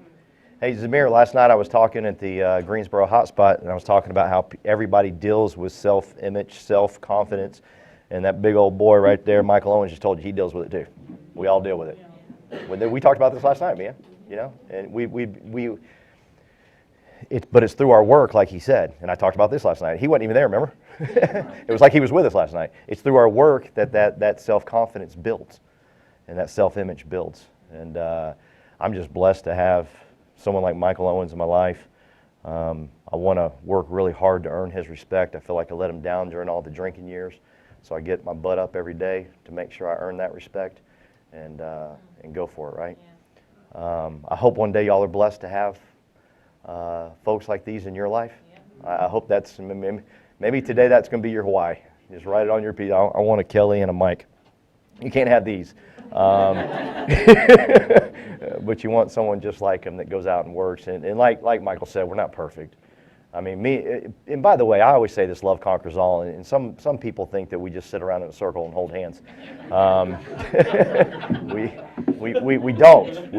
Hey, Zamir, last night I was talking at the Greensboro Hotspot, and I was talking about how everybody deals with self-image, self-confidence, and that big old boy right there, Michael Owens, just told you he deals with it too. We all deal with it. We talked about this last night, man. You know, and but it's through our work, like he said. And I talked about this last night. He wasn't even there, remember? It was like he was with us last night. It's through our work that self-confidence builds, and that self-image builds. And I'm just blessed to have someone like Michael Owens in my life. I want to work really hard to earn his respect. I feel like I let him down during all the drinking years. So I get my butt up every day to make sure I earn that respect and go for it, right? I hope one day y'all are blessed to have folks like these in your life. I hope that's, maybe today that's going to be your why. Just write it on your piece. I want a Kelly and a Mike. You can't have these. But you want someone just like him that goes out and works. And like Michael said, we're not perfect. I mean, and by the way, I always say this, love conquers all, and some people think that we just sit around in a circle and hold hands. We don't.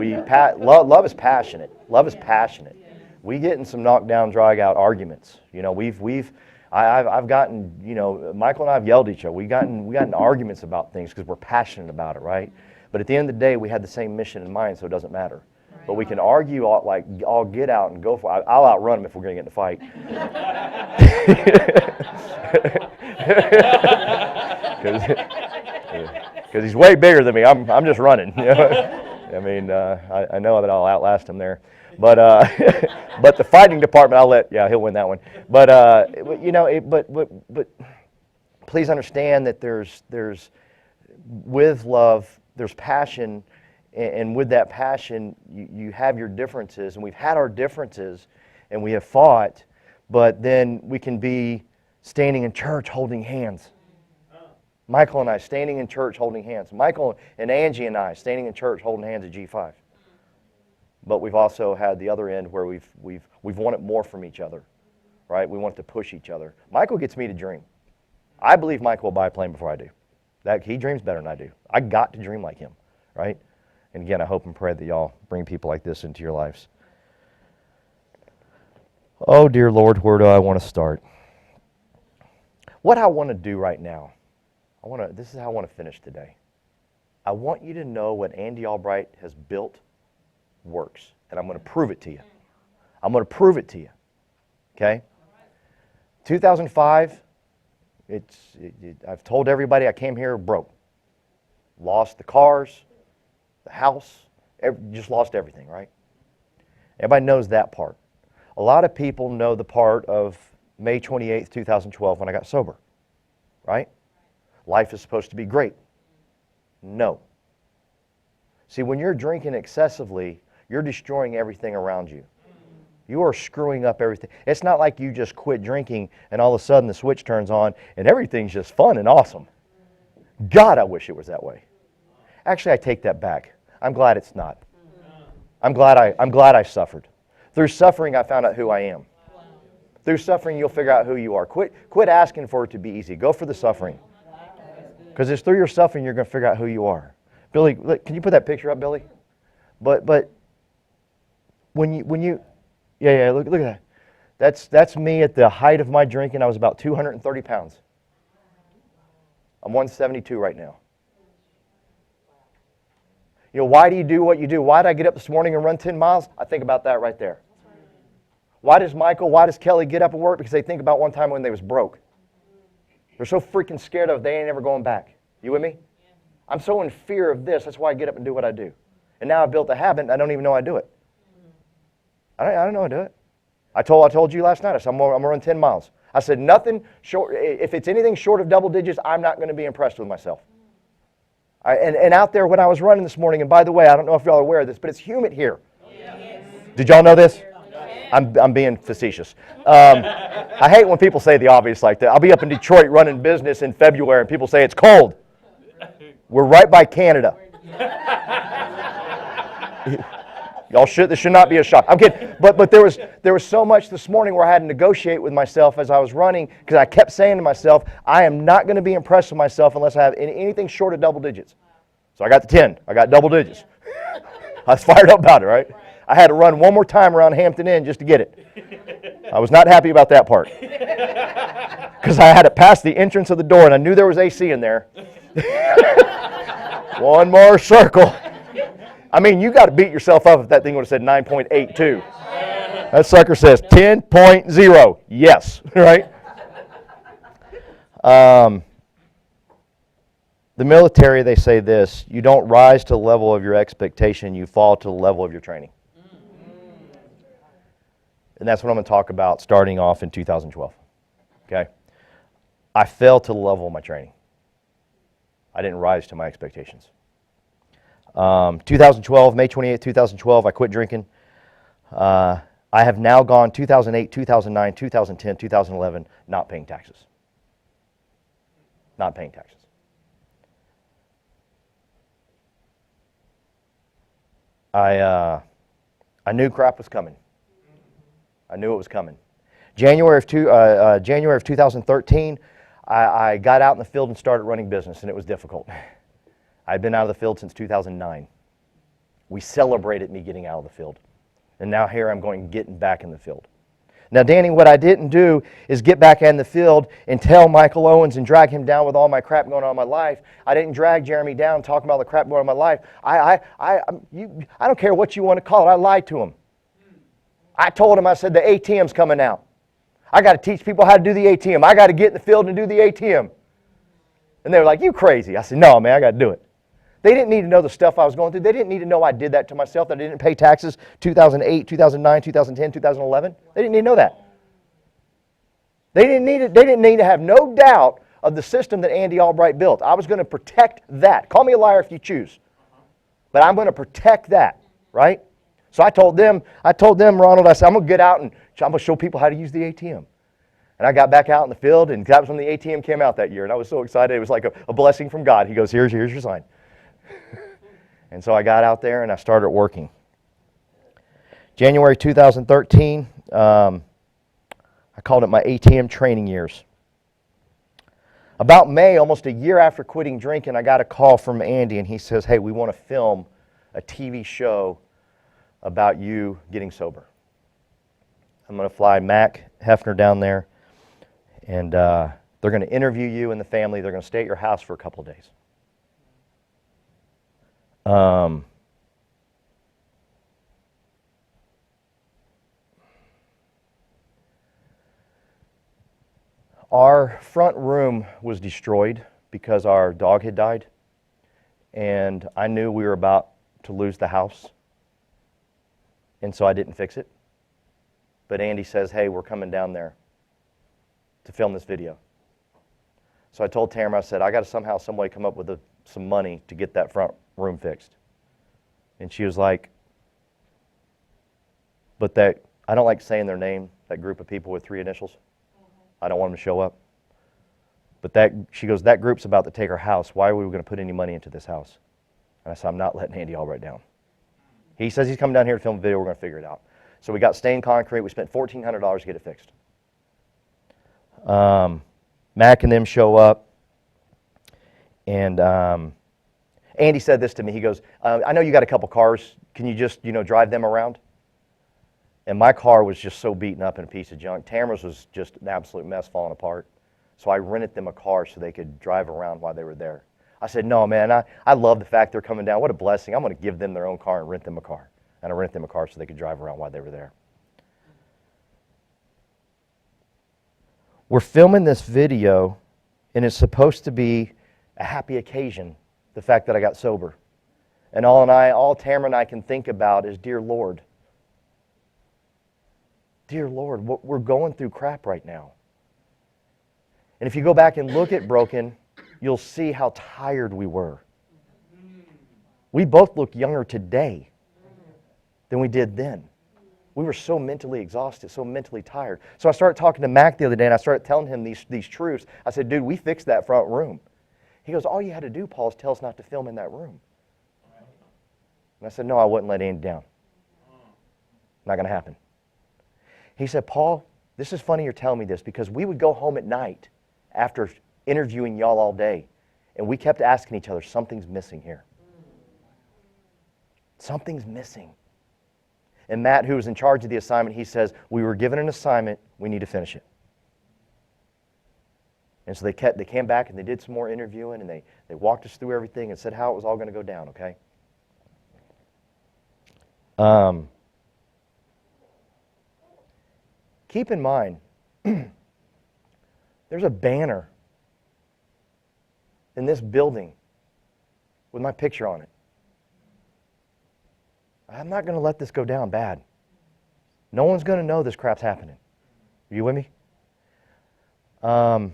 Love is passionate. Love is passionate. We get in some knockdown, drag out arguments. You know, I've gotten, you know, Michael and I have yelled at each other. We gotten arguments about things because we're passionate about it, right? But at the end of the day, we had the same mission in mind, so it doesn't matter. But we can argue all get out and go for it. I'll outrun him if we're going to get in a fight. Because he's way bigger than me. I'm just running. You know? I mean, I know that I'll outlast him there. But but the fighting department, he'll win that one. But you know, but please understand that there's with love, there's passion. And with that passion, you have your differences, and we've had our differences, and we have fought, but then we can be standing in church holding hands. Michael and I standing in church holding hands. Michael and Angie and I standing in church holding hands at G5. But we've also had the other end where we've wanted more from each other, right? We want to push each other. Michael gets me to dream. I believe Michael will buy a plane before I do. He dreams better than I do. I got to dream like him, right? And again, I hope and pray that y'all bring people like this into your lives. Oh, dear Lord, where do I want to start? What I want to do right now, this is how I want to finish today. I want you to know what Andy Albright has built works, and I'm going to prove it to you. I'm going to prove it to you, okay? 2005, I've told everybody I came here broke. Lost the cars, the house, just lost everything, right? Everybody knows that part. A lot of people know the part of May 28th, 2012 when I got sober, right? Life is supposed to be great. No. See, when you're drinking excessively, you're destroying everything around you. You are screwing up everything. It's not like you just quit drinking and all of a sudden the switch turns on and everything's just fun and awesome. God, I wish it was that way. Actually, I take that back. I'm glad it's not. I'm glad I suffered. Through suffering, I found out who I am. Through suffering, you'll figure out who you are. Quit asking for it to be easy. Go for the suffering. Because it's through your suffering you're going to figure out who you are. Billy, look, can you put that picture up, Billy? But when you yeah, look at that. That's me at the height of my drinking. I was about 230 pounds. I'm 172 right now. You know, why do you do what you do? Why did I get up this morning and run 10 miles? I think about that right there. Why does Kelly get up and work? Because they think about one time when they was broke. They're so freaking scared of it, they ain't ever going back. You with me? I'm so in fear of this. That's why I get up and do what I do. And now I've built a habit, and I don't even know I do it. I don't know I do it. I told you last night, I said, I'm going to run 10 miles. I said, nothing short, if it's anything short of double digits, I'm not going to be impressed with myself. And out there when I was running this morning, and by the way, I don't know if y'all are aware of this, but it's humid here. Yes. Did y'all know this? I'm being facetious. I hate when people say the obvious like that. I'll be up in Detroit running business in February, and people say it's cold. We're right by Canada. This should not be a shock. I'm kidding. But there was so much this morning where I had to negotiate with myself as I was running, because I kept saying to myself, I am not going to be impressed with myself unless I have anything short of double digits. So I got to 10. I got double digits. I was fired up about it, right? I had to run one more time around Hampton Inn just to get it. I was not happy about that part. Because I had to pass the entrance of the door, and I knew there was AC in there. One more circle. I mean, you got to beat yourself up if that thing would have said 9.82. That sucker says 10.0. Yes, right? The military, they say this: you don't rise to the level of your expectation, you fall to the level of your training. And that's what I'm going to talk about starting off in 2012. Okay? I fell to the level of my training. I didn't rise to my expectations. 2012, May 28, 2012, I quit drinking. I have now gone 2008, 2009, 2010, 2011, not paying taxes. Not paying taxes. I knew crap was coming. I knew it was coming. January of 2013, I got out in the field and started running business, and it was difficult. I'd been out of the field since 2009. We celebrated me getting out of the field. And now here I'm getting back in the field. Now, Danny, what I didn't do is get back in the field and tell Michael Owens and drag him down with all my crap going on in my life. I didn't drag Jeremy down talking about the crap going on in my life. I don't care what you want to call it. I lied to him. I told him, I said, the ATM's coming out. I got to teach people how to do the ATM. I got to get in the field and do the ATM. And they were like, you crazy. I said, no, man, I got to do it. They didn't need to know the stuff I was going through. They didn't need to know I did that to myself, that I didn't pay taxes 2008, 2009, 2010, 2011. They didn't need to know that. They didn't need to have no doubt of the system that Andy Albright built. I was going to protect that. Call me a liar if you choose. But I'm going to protect that, right? So I told them, Ronald, I said, I'm going to get out and I'm going to show people how to use the ATM. And I got back out in the field, and that was when the ATM came out that year. And I was so excited. It was like a blessing from God. He goes, here's your sign. And so I got out there and I started working. January 2013, I called it my ATM training years. About May, almost a year after quitting drinking, I got a call from Andy, and he says, hey, we want to film a TV show about you getting sober. I'm going to fly Mac Hefner down there, and they're going to interview you and the family. They're going to stay at your house for a couple of days. Our front room was destroyed because our dog had died, and I knew we were about to lose the house, and so I didn't fix it. But Andy says, hey, we're coming down there to film this video. So I told Tamara, I said, I got to somehow, some way come up with some money to get that front room fixed. And she was like, but I don't like saying their name, that group of people with 3 initials. I don't want them to show up. But she goes, that group's about to take our house. Why are we going to put any money into this house? And I said, I'm not letting Andy Albright down. He says he's coming down here to film a video. We're going to figure it out. So we got stained concrete. We spent $1,400 to get it fixed. Mac and them show up. And Andy said this to me. He goes, I know you got a couple cars. Can you just, drive them around? And my car was just so beaten up and a piece of junk. Tamara's was just an absolute mess, falling apart. So I rented them a car so they could drive around while they were there. I said, no, man, I love the fact they're coming down. What a blessing. I'm going to give them their own car and rent them a car. And I rented them a car so they could drive around while they were there. We're filming this video, and it's supposed to be a happy occasion, the fact that I got sober. And all Tamara and I can think about is, dear Lord, we're going through crap right now. And if you go back and look at Broken, you'll see how tired we were. We both look younger today than we did then. We were so mentally exhausted, so mentally tired. So I started talking to Mac the other day, and I started telling him these truths. I said, dude, we fixed that front room. He goes, all you had to do, Paul, is tell us not to film in that room. And I said, no, I wouldn't let Andy down. Not going to happen. He said, Paul, this is funny you're telling me this, because we would go home at night after interviewing y'all all day, and we kept asking each other, something's missing here. Something's missing. And Matt, who was in charge of the assignment, he says, we were given an assignment, we need to finish it. And so they came back and they did some more interviewing, and they walked us through everything and said how it was all going to go down, okay? Keep in mind, there's a banner in this building with my picture on it. I'm not going to let this go down bad. No one's going to know this crap's happening. Are you with me? I'm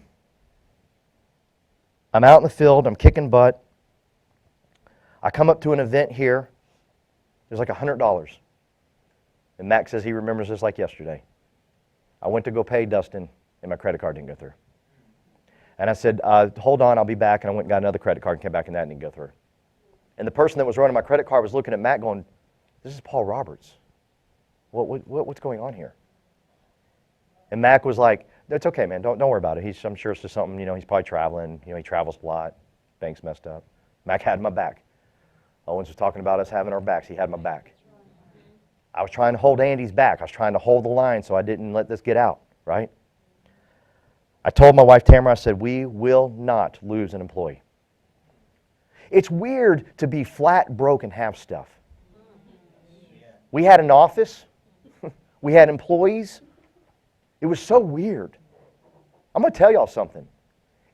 out in the field. I'm kicking butt. I come up to an event here. There's like $100. And Mac says he remembers this like yesterday. I went to go pay Dustin, and my credit card didn't go through. And I said, hold on, I'll be back. And I went and got another credit card and came back, and that didn't go through. And the person that was running my credit card was looking at Mac going, this is Paul Roberts. What's going on here? And Mac was like, it's okay, man. Don't worry about it. I'm sure it's just something, he's probably traveling. He travels a lot. Bank's messed up. Mac had my back. Owens was talking about us having our backs. He had my back. I was trying to hold Andy's back. I was trying to hold the line so I didn't let this get out, right? I told my wife, Tamara, I said, we will not lose an employee. It's weird to be flat broke and have stuff. We had an office. We had employees. It was so weird. I'm going to tell y'all something.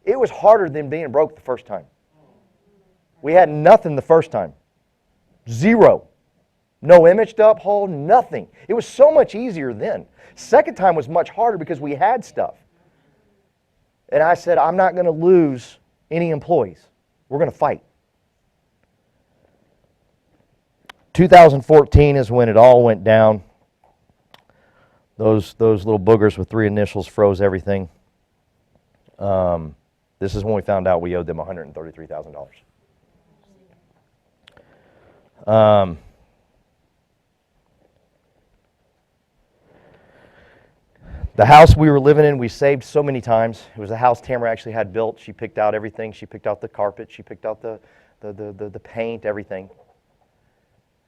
It was harder than being broke the first time. We had nothing the first time. Zero. No image to uphold, nothing. It was so much easier then. Second time was much harder because we had stuff. And I said, I'm not going to lose any employees. We're going to fight. 2014 is when it all went down. Those little boogers with 3 initials froze everything. This is when we found out we owed them $133,000. The house we were living in, we saved so many times. It was a house Tamara actually had built. She picked out everything. She picked out the carpet. She picked out the paint, everything.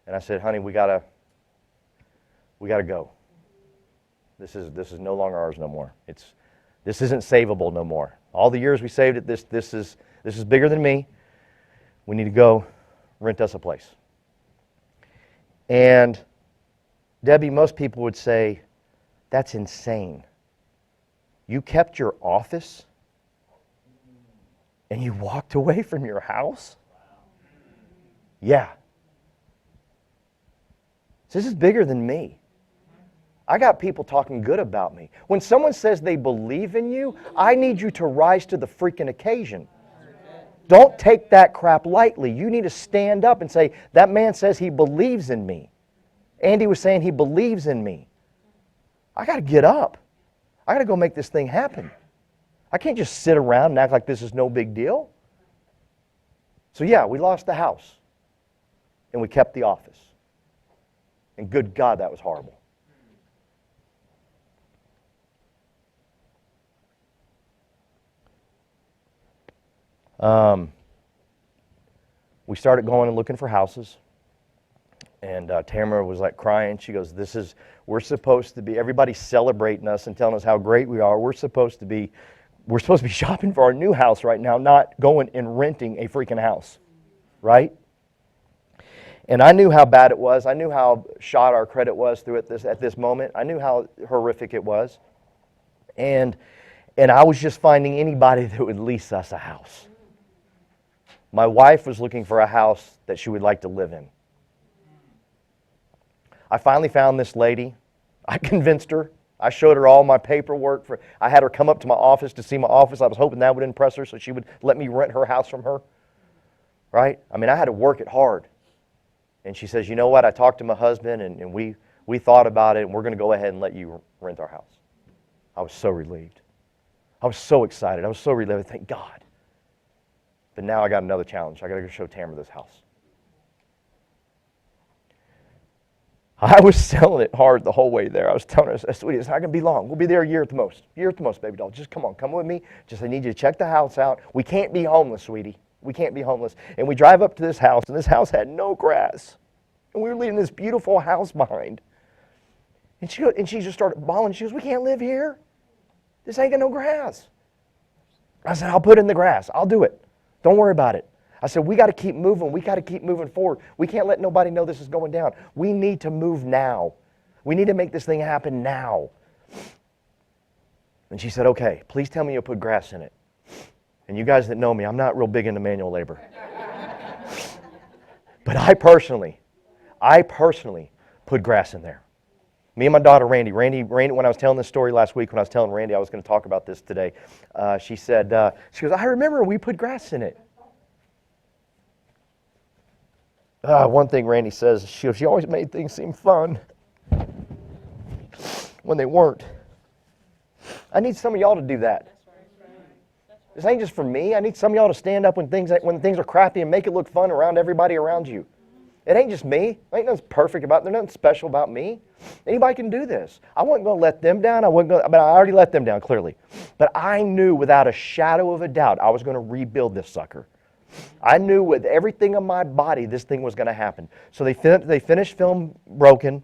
And I said, honey, we gotta go. This is no longer ours no more. This isn't savable no more. All the years we saved it, this is bigger than me. We need to go rent us a place. And Debbie, most people would say, that's insane. You kept your office and you walked away from your house? Yeah. This is bigger than me. I got people talking good about me. When someone says they believe in you, I need you to rise to the freaking occasion. Don't take that crap lightly. You need to stand up and say, that man says he believes in me. Andy was saying he believes in me. I got to get up. I got to go make this thing happen. I can't just sit around and act like this is no big deal. So yeah, we lost the house. And we kept the office. And good God, that was horrible. we started going and looking for houses. And Tamara was like crying. She goes, we're supposed to be, everybody's celebrating us and telling us how great we are. We're supposed to be shopping for our new house right now, not going and renting a freaking house, right? And I knew how bad it was. I knew how shot our credit was through at this moment. I knew how horrific it was. And I was just finding anybody that would lease us a house. My wife was looking for a house that she would like to live in. I finally found this lady. I convinced her. I showed her all my paperwork. I had her come up to my office to see my office. I was hoping that would impress her so she would let me rent her house from her. Right? I mean, I had to work it hard. And she says, you know what? I talked to my husband and we thought about it and we're going to go ahead and let you rent our house. I was so relieved. I was so excited. I was so relieved. Thank God. But now I got another challenge. I got to go show Tamara this house. I was selling it hard the whole way there. I was telling her, sweetie, it's not going to be long. We'll be there a year at the most. A year at the most, baby doll. Just come with me. Just I need you to check the house out. We can't be homeless, sweetie. We can't be homeless. And we drive up to this house, and this house had no grass. And we were leaving this beautiful house behind. And she just started bawling. She goes, we can't live here. This ain't got no grass. I said, I'll put in the grass. I'll do it. Don't worry about it. I said, we got to keep moving. We got to keep moving forward. We can't let nobody know this is going down. We need to move now. We need to make this thing happen now. And she said, okay, please tell me you'll put grass in it. And you guys that know me, I'm not real big into manual labor. But I personally put grass in there. Me and my daughter, Randy, when I was telling this story last week, when I was telling Randy I was going to talk about this today, she said, she goes, I remember we put grass in it. One thing Randy says, she always made things seem fun when they weren't. I need some of y'all to do that. This ain't just for me. I need some of y'all to stand up when things are crappy and make it look fun around everybody around you. It ain't just me. There ain't nothing perfect about it. There's nothing special about me. Anybody can do this. I wasn't going to let them down. But I already let them down, clearly. But I knew without a shadow of a doubt I was going to rebuild this sucker. I knew with everything in my body this thing was going to happen. So they finished film Broken.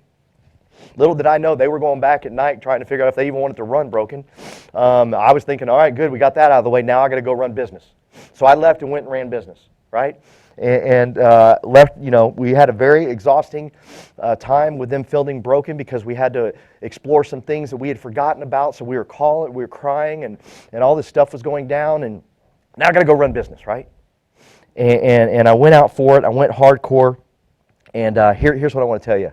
Little did I know they were going back at night trying to figure out if they even wanted to run Broken. I was thinking, all right, good, we got that out of the way. Now I got to go run business. So I left and went and ran business, right? And left, we had a very exhausting time with them filming Broken because we had to explore some things that we had forgotten about. So we were crying, and all this stuff was going down. And now I got to go run business, right? And I went out for it. I went hardcore. And here's what I want to tell you.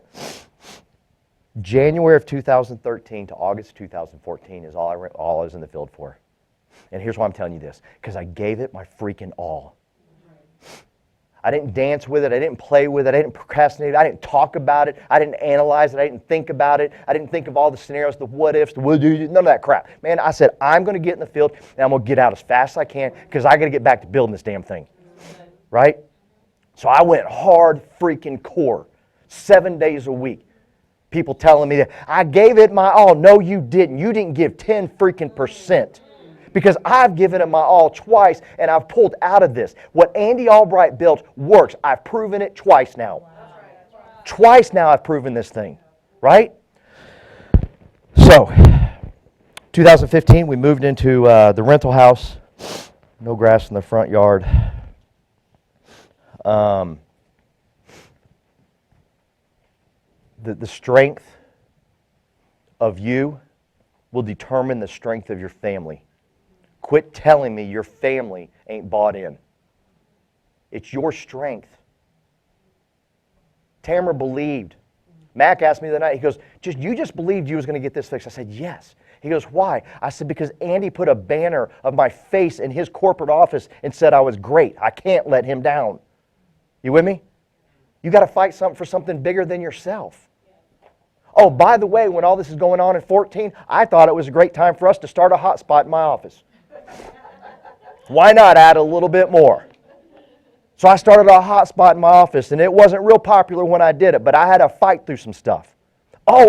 January of 2013 to August 2014 is all I was in the field for. And here's why I'm telling you this. Because I gave it my freaking all. I didn't dance with it. I didn't play with it. I didn't procrastinate. I didn't talk about it. I didn't analyze it. I didn't think about it. I didn't think of all the scenarios, the what ifs, the would do, none of that crap. Man, I said, I'm going to get in the field and I'm going to get out as fast as I can because I got to get back to building this damn thing. Right? So I went hard freaking core, 7 days a week. People telling me that I gave it my all. No, you didn't. You didn't give 10 freaking %. Because I've given it my all twice and I've pulled out of this. What Andy Albright built works. I've proven it twice now. Twice now I've proven this thing. Right? So, 2015 we moved into the rental house. No grass in the front yard. The strength of you will determine the strength of your family. Quit telling me your family ain't bought in. It's your strength. Tamara believed. Mac asked me the other night, he goes, you just believed you was going to get this fixed. I said, yes. He goes, why? I said, because Andy put a banner of my face in his corporate office and said I was great. I can't let him down. You with me? You got to fight for something bigger than yourself. Oh, by the way, when all this is going on in 14, I thought it was a great time for us to start a hotspot in my office. Why not add a little bit more? So I started a hotspot in my office, and it wasn't real popular when I did it, but I had to fight through some stuff. I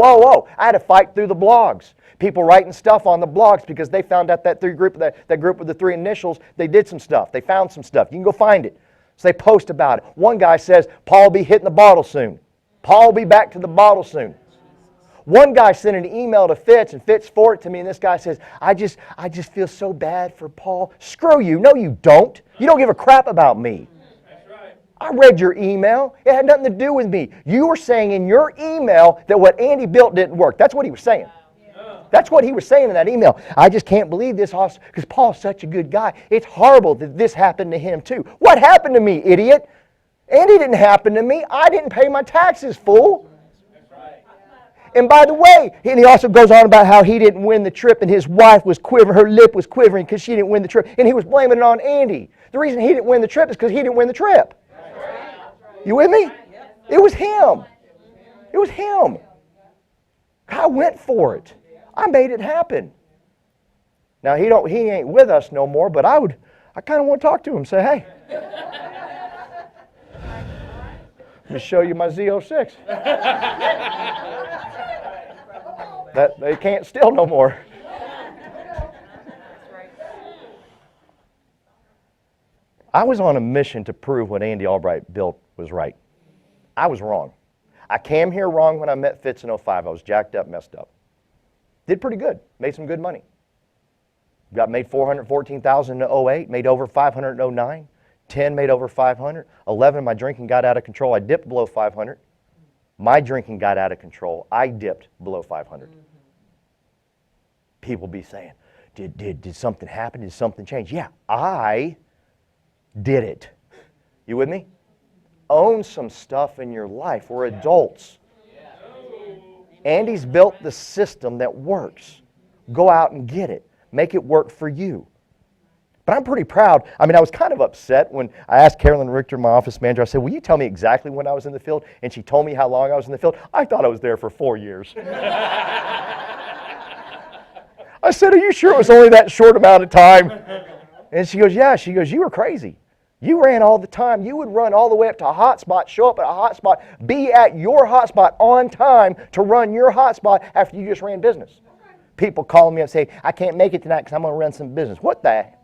had to fight through the blogs. People writing stuff on the blogs because they found out that group with the three initials, they did some stuff. They found some stuff. You can go find it. So they post about it. One guy says, Paul will be hitting the bottle soon. Paul will be back to the bottle soon. One guy sent an email to Fitz, and Fitz forwarded it to me, and this guy says, I just feel so bad for Paul. Screw you. No, you don't. You don't give a crap about me. That's right. I read your email. It had nothing to do with me. You were saying in your email that what Andy built didn't work. That's what he was saying. That's what he was saying in that email. I just can't believe this, because Paul's such a good guy. It's horrible that this happened to him too. What happened to me, idiot? Andy didn't happen to me. I didn't pay my taxes, fool. And by the way, and he also goes on about how he didn't win the trip and his wife was quivering, her lip was quivering because she didn't win the trip. And he was blaming it on Andy. The reason he didn't win the trip is because he didn't win the trip. You with me? It was him. It was him. I went for it. I made it happen. Now he ain't with us no more, but I kind of want to talk to him. Say, hey, let me show you my Z06. That they can't steal no more. I was on a mission to prove what Andy Albright built was right. I was wrong. I came here wrong when I met Fitz in 05. I was jacked up, messed up. Did pretty good. Made some good money. Made $414,000 in 08. Made over $500 in 09. 10 made over $500. 11, my drinking got out of control. I dipped below $500. My drinking got out of control. I dipped below $500. People be saying, did something happen? Did something change? Yeah, I did it. You with me? Own some stuff in your life. We're adults. Andy's built the system that works. Go out and get it. Make it work for you. But I'm pretty proud. I mean, I was kind of upset when I asked Carolyn Richter, my office manager, I said, will you tell me exactly when I was in the field? And she told me how long I was in the field. I thought I was there for 4 years. I said, are you sure it was only that short amount of time? And she goes, yeah. She goes, you were crazy. You ran all the time. You would run all the way up to a hotspot, show up at a hotspot, be at your hotspot on time to run your hotspot after you just ran business. People call me and say, I can't make it tonight because I'm going to run some business. What the heck?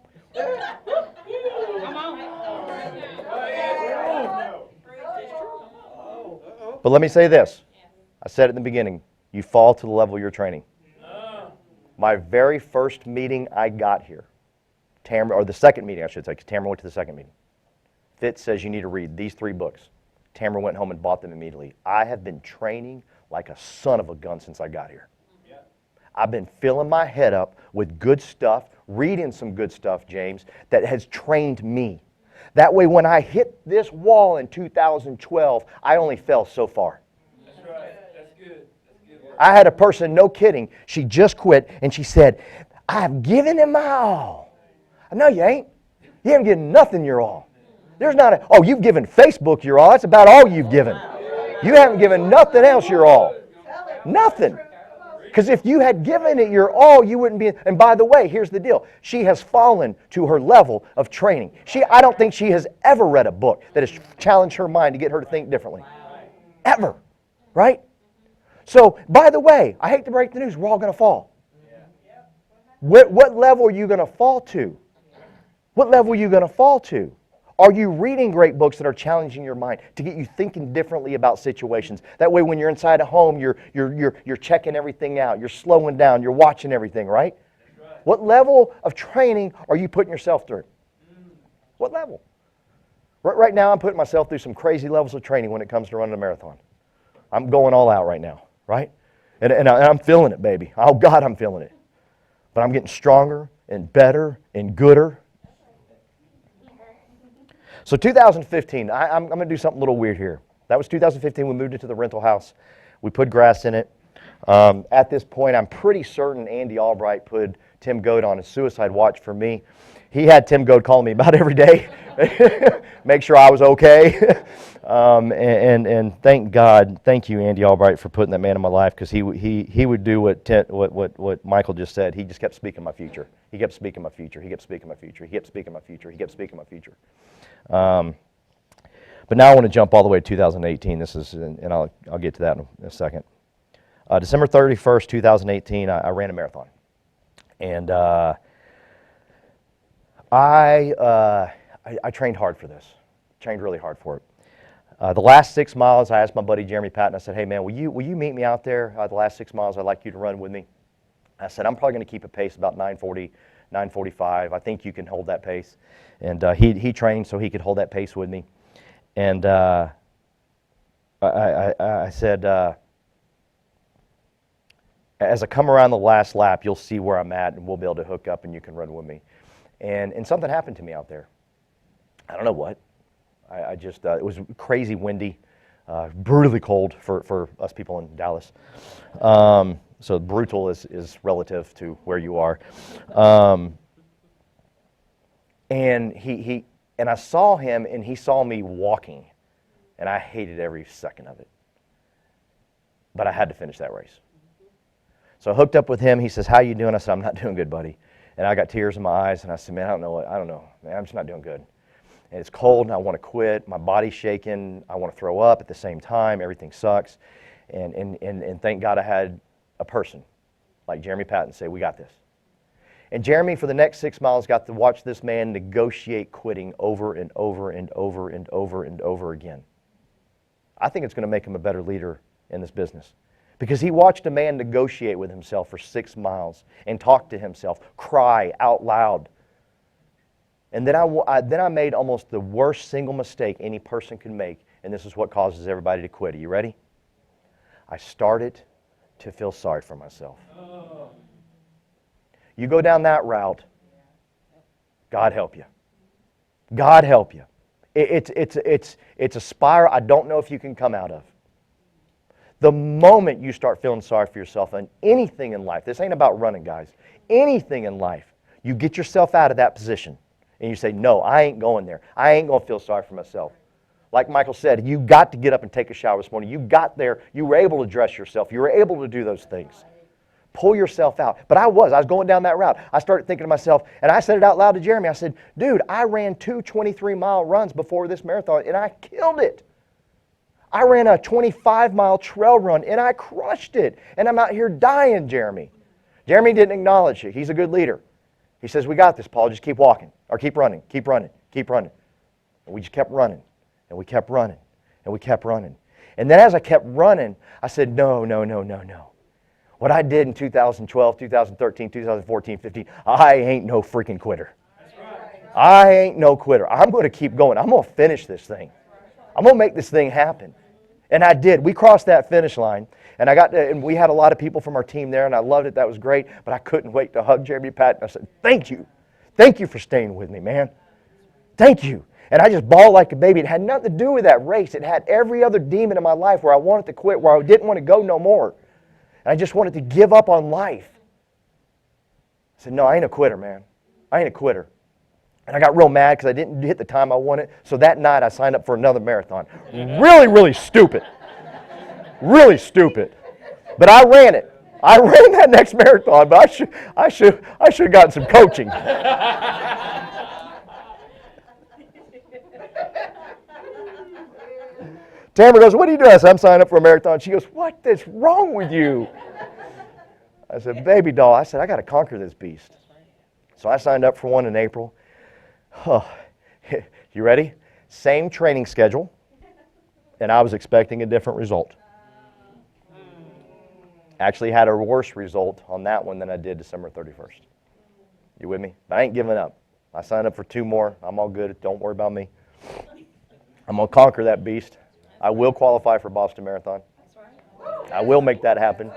But let me say this. I said it in the beginning. You fall to the level you're training. My very first meeting I got here, or the second meeting I should say, because Tamara went to the second meeting. Fitz says you need to read these 3 books. Tamara went home and bought them immediately. I have been training like a son of a gun since I got here. I've been filling my head up with good stuff, reading some good stuff, James, that has trained me. That way when I hit this wall in 2012, I only fell so far. That's right. That's good. That's good. I had a person, no kidding, she just quit and she said, I've given it my all. No, you ain't. You haven't given nothing your all. There's not oh, you've given Facebook your all. That's about all you've given. You haven't given nothing else your all. Nothing. Because if you had given it your all, you wouldn't be. And by the way, here's the deal. She has fallen to her level of training. I don't think she has ever read a book that has challenged her mind to get her to think differently. Ever. Right? So, by the way, I hate to break the news, we're all going to fall. What level are you going to fall to? What level are you going to fall to? Are you reading great books that are challenging your mind to get you thinking differently about situations? That way when you're inside a home, you're checking everything out. You're slowing down. You're watching everything, right? What level of training are you putting yourself through? What level? Right now I'm putting myself through some crazy levels of training when it comes to running a marathon. I'm going all out right now, right? And I'm feeling it, baby. Oh, God, I'm feeling it. But I'm getting stronger and better and gooder. So 2015, I'm going to do something a little weird here. That was 2015. We moved into the rental house. We put grass in it. At this point, I'm pretty certain Andy Albright put Tim Goad on a suicide watch for me. He had Tim Goad call me about every day, make sure I was okay. And thank God, thank you, Andy Albright, for putting that man in my life, because he would do what Michael just said. He just kept speaking my future. He kept speaking my future. He kept speaking my future. He kept speaking my future. He kept speaking my future. But now I want to jump all the way to 2018. This is, and I'll get to that in a second. December 31st, 2018, I ran a marathon, and I trained hard for this. trained really hard for it. The last 6 miles, I asked my buddy Jeremy Patton, I said, hey man, will you meet me out there the last 6 miles? I'd like you to run with me. I said, I'm probably going to keep a pace about 9:40, 9:45. I think you can hold that pace. And he trained so he could hold that pace with me. And I said, as I come around the last lap, you'll see where I'm at, and we'll be able to hook up, and you can run with me. And something happened to me out there. I don't know what. I just, it was crazy windy, brutally cold for us people in Dallas. So brutal is relative to where you are. And and I saw him, and he saw me walking, and I hated every second of it. But I had to finish that race. So I hooked up with him. He says, how you doing? I said, I'm not doing good, buddy. And I got tears in my eyes, and I said, man, I don't know, man, I'm just not doing good. And it's cold, and I want to quit. My body's shaking. I want to throw up at the same time. Everything sucks. And thank God I had a person like Jeremy Patton say, we got this. And Jeremy, for the next 6 miles, got to watch this man negotiate quitting over and over and over and over and over again. I think it's going to make him a better leader in this business, because he watched a man negotiate with himself for 6 miles and talk to himself, cry out loud. And then I made almost the worst single mistake any person can make, and this is what causes everybody to quit. Are you ready? I started to feel sorry for myself. You go down that route, God help you. God help you. It's a spiral I don't know if you can come out of. The moment you start feeling sorry for yourself on anything in life, this ain't about running, guys, anything in life, you get yourself out of that position and you say, no, I ain't going there. I ain't going to feel sorry for myself. Like Michael said, you got to get up and take a shower this morning. You got there. You were able to dress yourself. You were able to do those things. Pull yourself out. But I was going down that route. I started thinking to myself, and I said it out loud to Jeremy. I said, dude, I ran 2 23-mile runs before this marathon, and I killed it. I ran a 25-mile trail run, and I crushed it. And I'm out here dying, Jeremy. Jeremy didn't acknowledge it. He's a good leader. He says, we got this, Paul. Just keep walking. Or keep running, keep running, keep running. And we just kept running, and we kept running, and we kept running. And then as I kept running, I said, no. What I did in 2012, 2013, 2014, 15, I ain't no freaking quitter. I ain't no quitter. I'm going to keep going. I'm going to finish this thing. I'm going to make this thing happen. And I did. We crossed that finish line, and and we had a lot of people from our team there, and I loved it. That was great, but I couldn't wait to hug Jeremy Patton. I said, thank you. Thank you for staying with me, man. Thank you. And I just bawled like a baby. It had nothing to do with that race. It had every other demon in my life where I wanted to quit, where I didn't want to go no more. And I just wanted to give up on life. I said, no, I ain't a quitter, man. I ain't a quitter. And I got real mad because I didn't hit the time I wanted. So that night I signed up for another marathon. Really, really stupid. Really stupid. But I ran it. I ran that next marathon, but I should have gotten some coaching. Tamara goes, what are you doing? I said, I'm signing up for a marathon. She goes, what is wrong with you? I said, baby doll, I got to conquer this beast. So I signed up for one in April. Oh, you ready? Same training schedule, and I was expecting a different result. Actually had a worse result on that one than I did December 31st. You with me? But I ain't giving up. I signed up for 2 more. I'm all good. Don't worry about me. I'm going to conquer that beast. I will qualify for Boston Marathon. I will make that happen.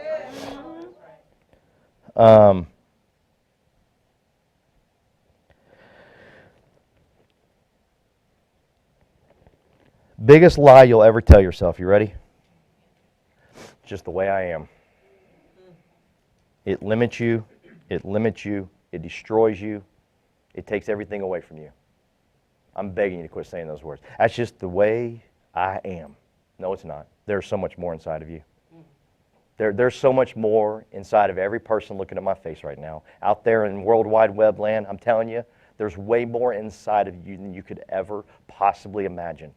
Biggest lie you'll ever tell yourself. You ready? Just the way I am. It limits you. It limits you. It destroys you. It takes everything away from you. I'm begging you to quit saying those words. That's just the way I am. No, it's not. There's so much more inside of you. There's so much more inside of every person looking at my face right now. Out there in World Wide Web land, I'm telling you, there's way more inside of you than you could ever possibly imagine.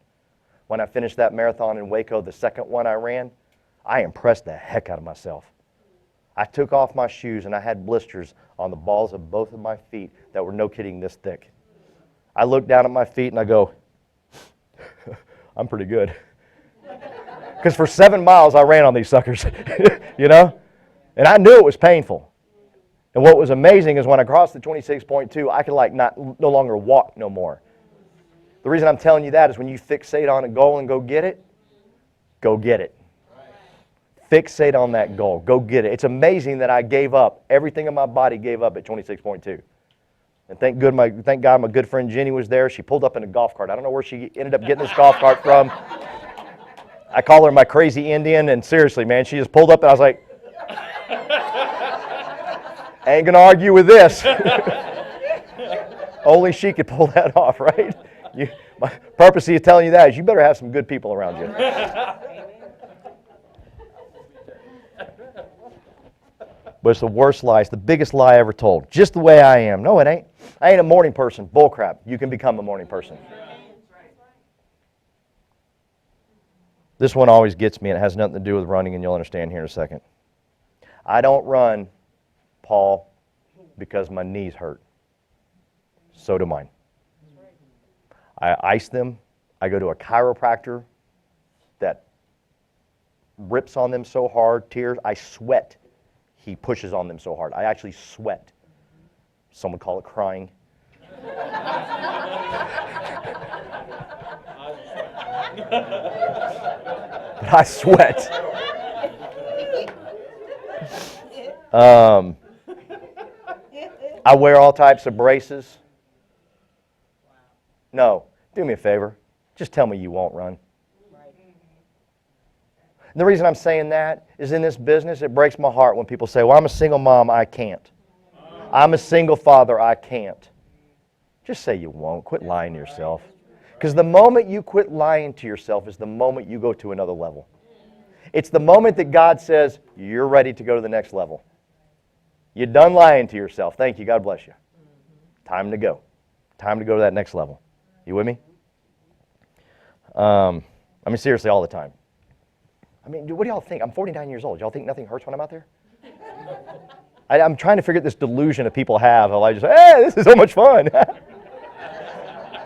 When I finished that marathon in Waco, the second one I ran, I impressed the heck out of myself. I took off my shoes and I had blisters on the balls of both of my feet that were, no kidding, this thick. I looked down at my feet and I go, I'm pretty good. Because for 7 miles, I ran on these suckers, you know? And I knew it was painful. And what was amazing is when I crossed the 26.2, I could no longer walk no more. The reason I'm telling you that is when you fixate on a goal and go get it, go get it. Fixate on that goal. Go get it. It's amazing that I gave up. Everything in my body gave up at 26.2. And thank God my good friend Jenny was there. She pulled up in a golf cart. I don't know where she ended up getting this golf cart from. I call her my crazy Indian, and seriously, man, she just pulled up and I was like, I ain't going to argue with this. Only she could pull that off, right? My purpose of telling you that is you better have some good people around you. But it's the worst lie. It's the biggest lie ever told. Just the way I am. No, it ain't. I ain't a morning person. Bull crap. You can become a morning person. This one always gets me, and it has nothing to do with running, and you'll understand here in a second. I don't run, Paul, because my knees hurt. So do mine. I ice them. I go to a chiropractor that rips on them so hard, tears. I sweat. He pushes on them so hard. I actually sweat. Some would call it crying. But I sweat. I wear all types of braces. No, do me a favor. Just tell me you won't run. And the reason I'm saying that is in this business, it breaks my heart when people say, well, I'm a single mom, I can't. I'm a single father, I can't. Just say you won't. Quit lying to yourself. Because the moment you quit lying to yourself is the moment you go to another level. It's the moment that God says, you're ready to go to the next level. You're done lying to yourself. Thank you. God bless you. Time to go. Time to go to that next level. You with me? Seriously, all the time. What do y'all think? I'm 49 years old. Y'all think nothing hurts when I'm out there? I'm trying to figure out this delusion that people have. I just say, hey, this is so much fun.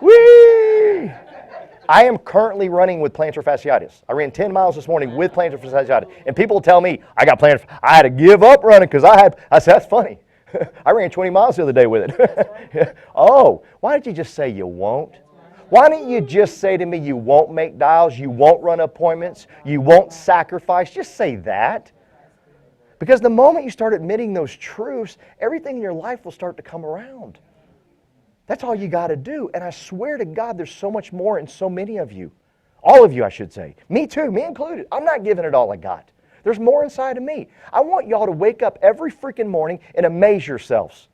Whee! I am currently running with plantar fasciitis. I ran 10 miles this morning with plantar fasciitis. And people tell me, I had to give up running because I said, that's funny. I ran 20 miles the other day with it. Oh, why did you just say you won't? Why don't you just say to me you won't make dials, you won't run appointments, you won't sacrifice? Just say that. Because the moment you start admitting those truths, everything in your life will start to come around. That's all you got to do. And I swear to God, there's so much more in so many of you. All of you, I should say. Me too, me included. I'm not giving it all I got. There's more inside of me. I want y'all to wake up every freaking morning and amaze yourselves.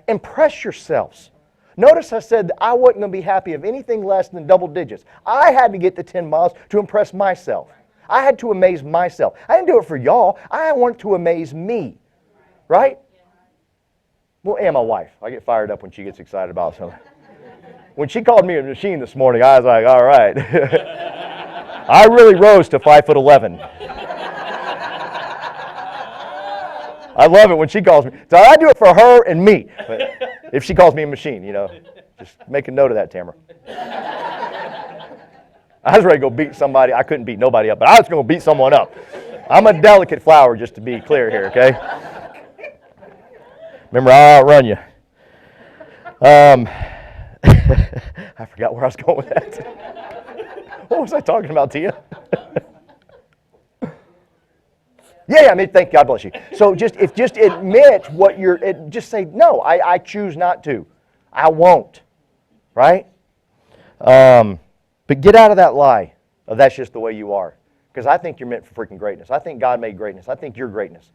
Impress yourselves. Notice I said that I wasn't going to be happy of anything less than double digits. I had to get to 10 miles to impress myself. I had to amaze myself. I didn't do it for y'all. I want to amaze me. Right? Well, and my wife. I get fired up when she gets excited about something. When she called me a machine this morning, I was like, all right. I really rose to 5'11". I love it when she calls me. So I do it for her and me. But if she calls me a machine, just make a note of that, Tamara. I was ready to go beat somebody. I couldn't beat nobody up, but I was going to beat someone up. I'm a delicate flower, just to be clear here, okay? Remember, I'll outrun you. I forgot where I was going with that. What was I talking about, Tia? Yeah, thank God bless you. So just admit what just say, no, I choose not to. I won't. Right? But get out of that lie of that's just the way you are. Because I think you're meant for freaking greatness. I think God made greatness. I think you're greatness.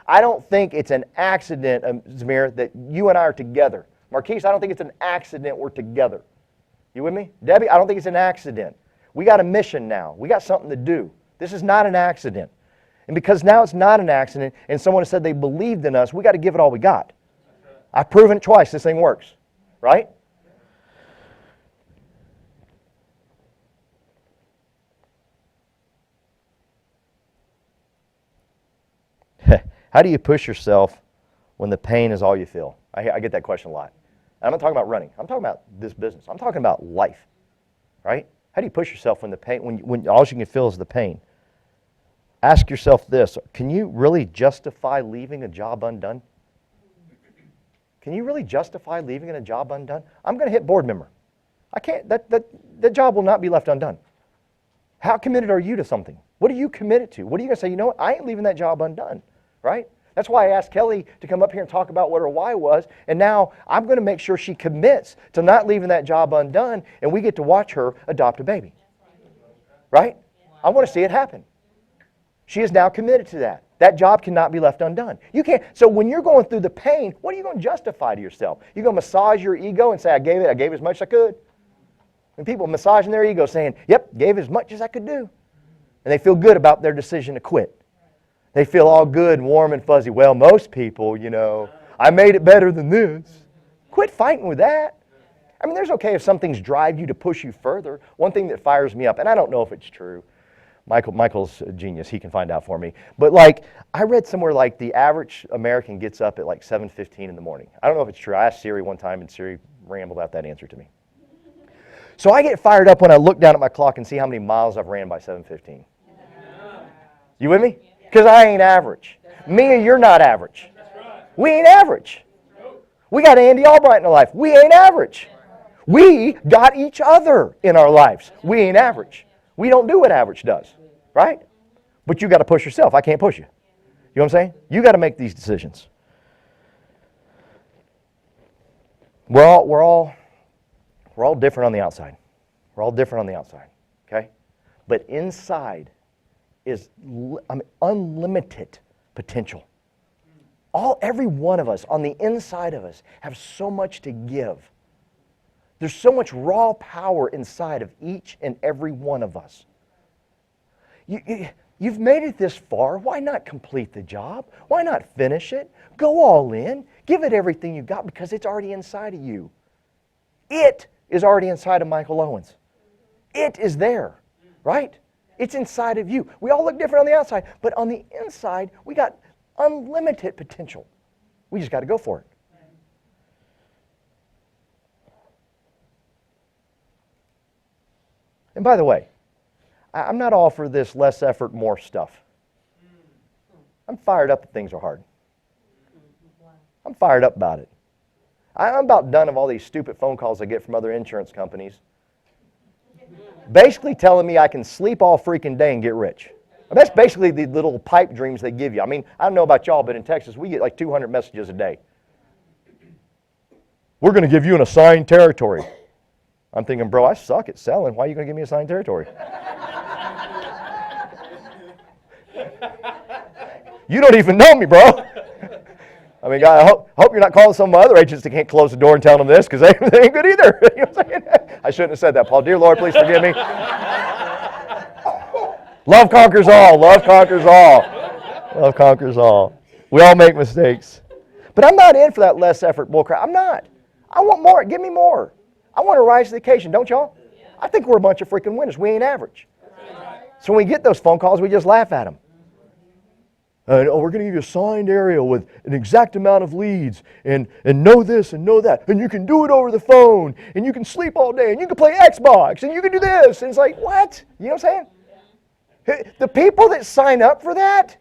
I don't think it's an accident, Zamir, that you and I are together. Marquise, I don't think it's an accident we're together. You with me? Debbie, I don't think it's an accident. We got a mission now. We got something to do. This is not an accident. And because now it's not an accident and someone has said they believed in us, we got to give it all we got. I've proven it twice. This thing works. Right? How do you push yourself when the pain is all you feel? I get that question a lot. And I'm not talking about running. I'm talking about this business. I'm talking about life. Right? How do you push yourself when the pain, when all you can feel is the pain? Ask yourself this, can you really justify leaving a job undone? Can you really justify leaving a job undone? I'm going to hit board member. I can't, that job will not be left undone. How committed are you to something? What are you committed to? What are you going to say, you know what, I ain't leaving that job undone, right? That's why I asked Kelly to come up here and talk about what her why was, and now I'm going to make sure she commits to not leaving that job undone, and we get to watch her adopt a baby, right? I want to see it happen. She is now committed to that. That job cannot be left undone. You can't. So when you're going through the pain, what are you going to justify to yourself? You're going to massage your ego and say, I gave as much as I could. And people massaging their ego saying, yep, gave as much as I could do. And they feel good about their decision to quit. They feel all good and warm and fuzzy. Well, most people, you know, I made it better than this. Quit fighting with that. I mean, there's okay if some things drive you to push you further. One thing that fires me up, and I don't know if it's true. Michael's a genius. He can find out for me. But like, I read somewhere like the average American gets up at like 7:15 in the morning. I don't know if it's true. I asked Siri one time and Siri rambled out that answer to me. So I get fired up when I look down at my clock and see how many miles I've ran by 7:15. You with me? Because I ain't average. Me and you're not average. We ain't average. We got Andy Albright in our life. We ain't average. We got each other in our lives. We ain't average. We don't do what average does, right? But you got to push yourself. I can't push you. You know what I'm saying? You got to make these decisions. We're all different on the outside. We're all different on the outside, okay? But inside is unlimited potential. Every one of us on the inside of us have so much to give. There's so much raw power inside of each and every one of us. You've made it this far. Why not complete the job? Why not finish it? Go all in. Give it everything you got because it's already inside of you. It is already inside of Michael Owens. It is there, right? It's inside of you. We all look different on the outside, but on the inside, we got unlimited potential. We just got to go for it. And by the way, I'm not all for this less effort, more stuff. I'm fired up that things are hard. I'm fired up about it. I'm about done of all these stupid phone calls I get from other insurance companies basically telling me I can sleep all freaking day and get rich. That's basically the little pipe dreams they give you. I mean, I don't know about y'all, but in Texas, we get like 200 messages a day. We're going to give you an assigned territory. I'm thinking, bro, I suck at selling. Why are you going to give me assigned territory? You don't even know me, bro. I mean, God, I hope you're not calling some of my other agents that can't close the door and tell them this because they ain't good either. You know what I'm saying? I shouldn't have said that, Paul. Dear Lord, please forgive me. Love conquers all. Love conquers all. Love conquers all. We all make mistakes. But I'm not in for that less effort bullcrap. I'm not. I want more. Give me more. I want to rise to the occasion, don't y'all? I think we're a bunch of freaking winners. We ain't average. So when we get those phone calls, we just laugh at them. We're going to give you a signed area with an exact amount of leads and know this and know that. And you can do it over the phone. And you can sleep all day. And you can play Xbox. And you can do this. And it's like, what? You know what I'm saying? The people that sign up for that,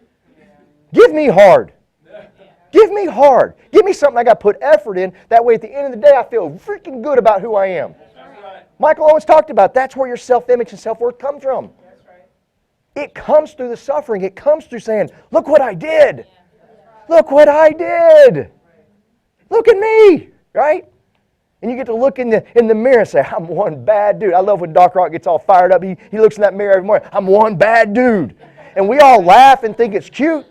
give me hard. Give me hard. Give me something I got to put effort in. That way at the end of the day, I feel freaking good about who I am. Michael always talked about that's where your self-image and self-worth come from. It comes through the suffering. It comes through saying, look what I did. Look what I did. Look at me, right? And you get to look in the mirror and say, I'm one bad dude. I love when Doc Rock gets all fired up. He looks in that mirror every morning. I'm one bad dude. And we all laugh and think it's cute.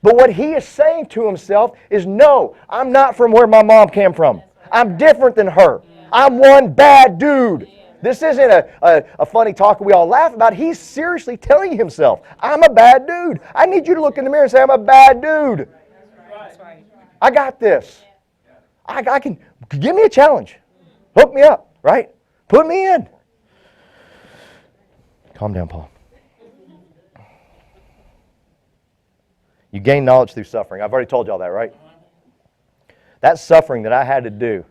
But what he is saying to himself is, no, I'm not from where my mom came from. I'm different than her. I'm one bad dude. This isn't a funny talk we all laugh about. He's seriously telling himself, I'm a bad dude. I need you to look in the mirror and say, I'm a bad dude. That's right. I got this. I can, give me a challenge. Hook me up, right? Put me in. Calm down, Paul. You gain knowledge through suffering. I've already told y'all that, right? That suffering that I had to do,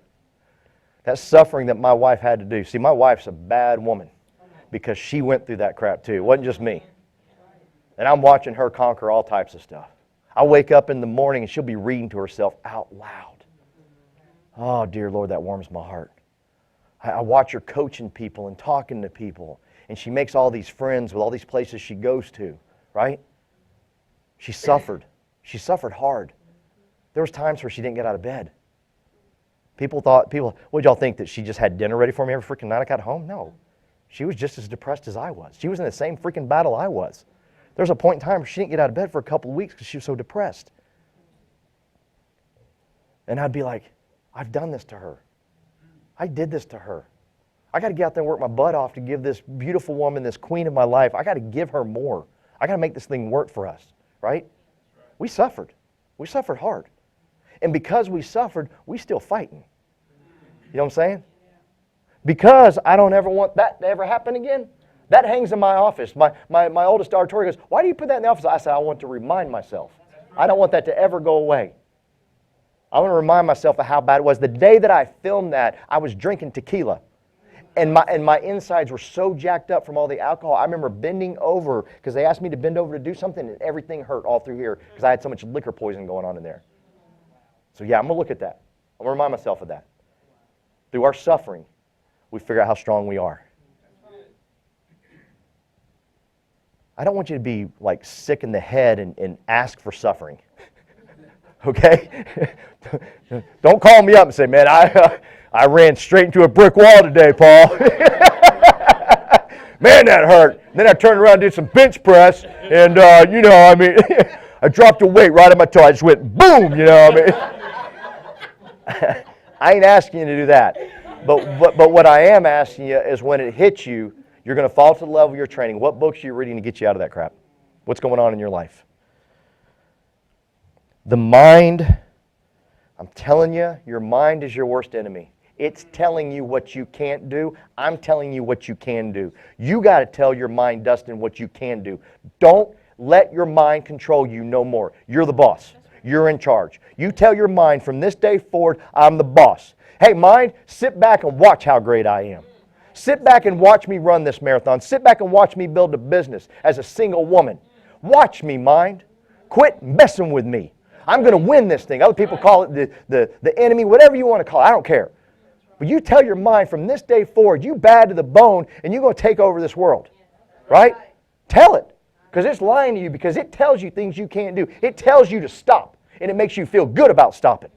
that suffering that my wife had to do. See, my wife's a bad woman. because she went through that crap too. It wasn't just me. And I'm watching her conquer all types of stuff. I wake up in the morning and she'll be reading to herself out loud. Oh, dear Lord, that warms my heart. I watch her coaching people and talking to people. And she makes all these friends with all these places she goes to, right? She suffered. She suffered hard. There was times where she didn't get out of bed. What did y'all think, that she just had dinner ready for me every freaking night I got home? No. She was just as depressed as I was. She was in the same freaking battle I was. There was a point in time where she didn't get out of bed for a couple of weeks because she was so depressed. And I'd be like, I've done this to her. I did this to her. I got to get out there and work my butt off to give this beautiful woman, this queen of my life, I got to give her more. I got to make this thing work for us, right? We suffered. We suffered hard. And because we suffered, we still fighting. You know what I'm saying? Because I don't ever want that to ever happen again. That hangs in my office. My oldest daughter, Tori, goes, why do you put that in the office? I said, I want to remind myself. I don't want that to ever go away. I want to remind myself of how bad it was. The day that I filmed that, I was drinking tequila. And my insides were so jacked up from all the alcohol. I remember bending over because they asked me to bend over to do something, and everything hurt all through here because I had so much liquor poison going on in there. So yeah, I'm going to look at that. I'm going to remind myself of that. Through our suffering, we figure out how strong we are. I don't want you to be like sick in the head and ask for suffering. Okay? Don't call me up and say, man, I ran straight into a brick wall today, Paul. Man, that hurt. And then I turned around and did some bench press, and, I dropped a weight right on my toe. I just went boom, I ain't asking you to do that. But what I am asking you is when it hits you, you're going to fall to the level of your training. What books are you reading to get you out of that crap? What's going on in your life? The mind, I'm telling you, your mind is your worst enemy. It's telling you what you can't do. I'm telling you what you can do. You got to tell your mind, Dustin, what you can do. Don't let your mind control you no more. You're the boss. You're in charge. You tell your mind from this day forward, I'm the boss. Hey, mind, sit back and watch how great I am. Sit back and watch me run this marathon. Sit back and watch me build a business as a single woman. Watch me, mind. Quit messing with me. I'm going to win this thing. Other people call it the enemy, whatever you want to call it. I don't care. But you tell your mind from this day forward, you bad to the bone, and you're going to take over this world. Right? Tell it. Because it's lying to you, because it tells you things you can't do. It tells you to stop, and it makes you feel good about stopping.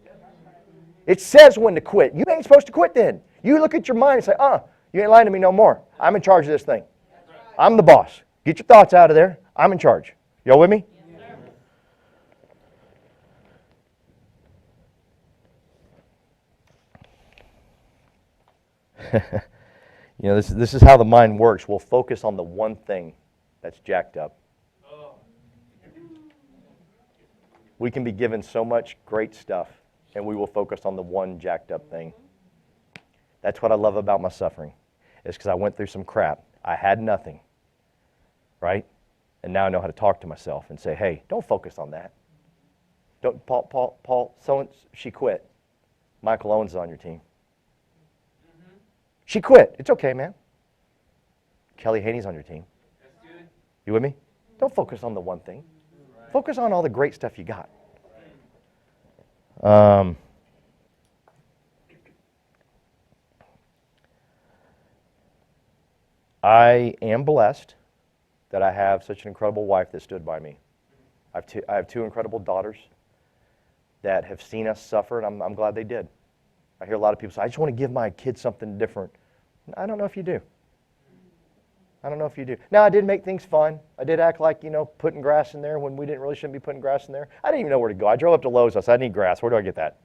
It says when to quit. You ain't supposed to quit then. You look at your mind and say, you ain't lying to me no more. I'm in charge of this thing. I'm the boss. Get your thoughts out of there. I'm in charge. Y'all with me? This is how the mind works. We'll focus on the one thing that's jacked up. We can be given so much great stuff, and we will focus on the one jacked up thing. That's what I love about my suffering. It's because I went through some crap. I had nothing, right? And now I know how to talk to myself and say, hey, don't focus on that. Don't, Paul, she quit. Michael Owens is on your team. She quit. It's okay, man. Kelly Haney's on your team. You with me? Don't focus on the one thing. Focus on all the great stuff you got. I am blessed that I have such an incredible wife that stood by me. I have two incredible daughters that have seen us suffer, and I'm glad they did. I hear a lot of people say, I just want to give my kids something different. I don't know if you do. I don't know if you do. Now, I did make things fun. I did act like, putting grass in there when we shouldn't be putting grass in there. I didn't even know where to go. I drove up to Lowe's. I said, I need grass. Where do I get that?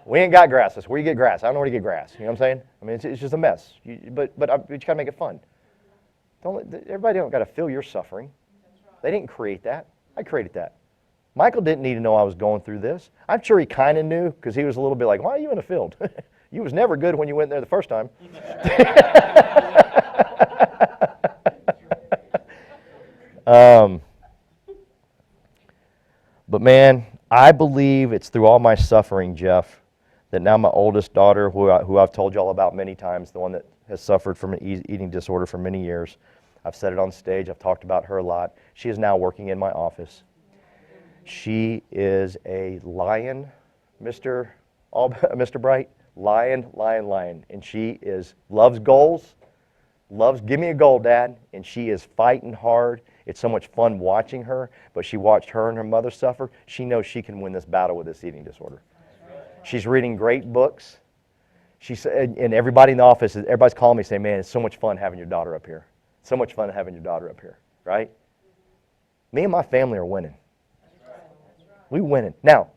We ain't got grass. That's where you get grass. I don't know where to get grass. You know what I'm saying? I mean, it's just a mess. But you got to make it fun. Everybody don't got to feel your suffering. They didn't create that. I created that. Michael didn't need to know I was going through this. I'm sure he kind of knew because he was a little bit like, why are you in the field? You was never good when you went there the first time. But man, I believe it's through all my suffering, Jeff, that now my oldest daughter, who I've told y'all about many times, the one that has suffered from an eating disorder for many years. I've said it on stage. I've talked about her a lot. She is now working in my office. She is a lion, Mr. Bright. Lion. And she loves goals, give me a goal, Dad. And she is fighting hard. It's so much fun watching her, but she watched her and her mother suffer. She knows she can win this battle with this eating disorder. She's reading great books. She said, and everybody in the office, everybody's calling me saying, man, it's so much fun having your daughter up here. So much fun having your daughter up here, right? Me and my family are winning. We're winning. Now,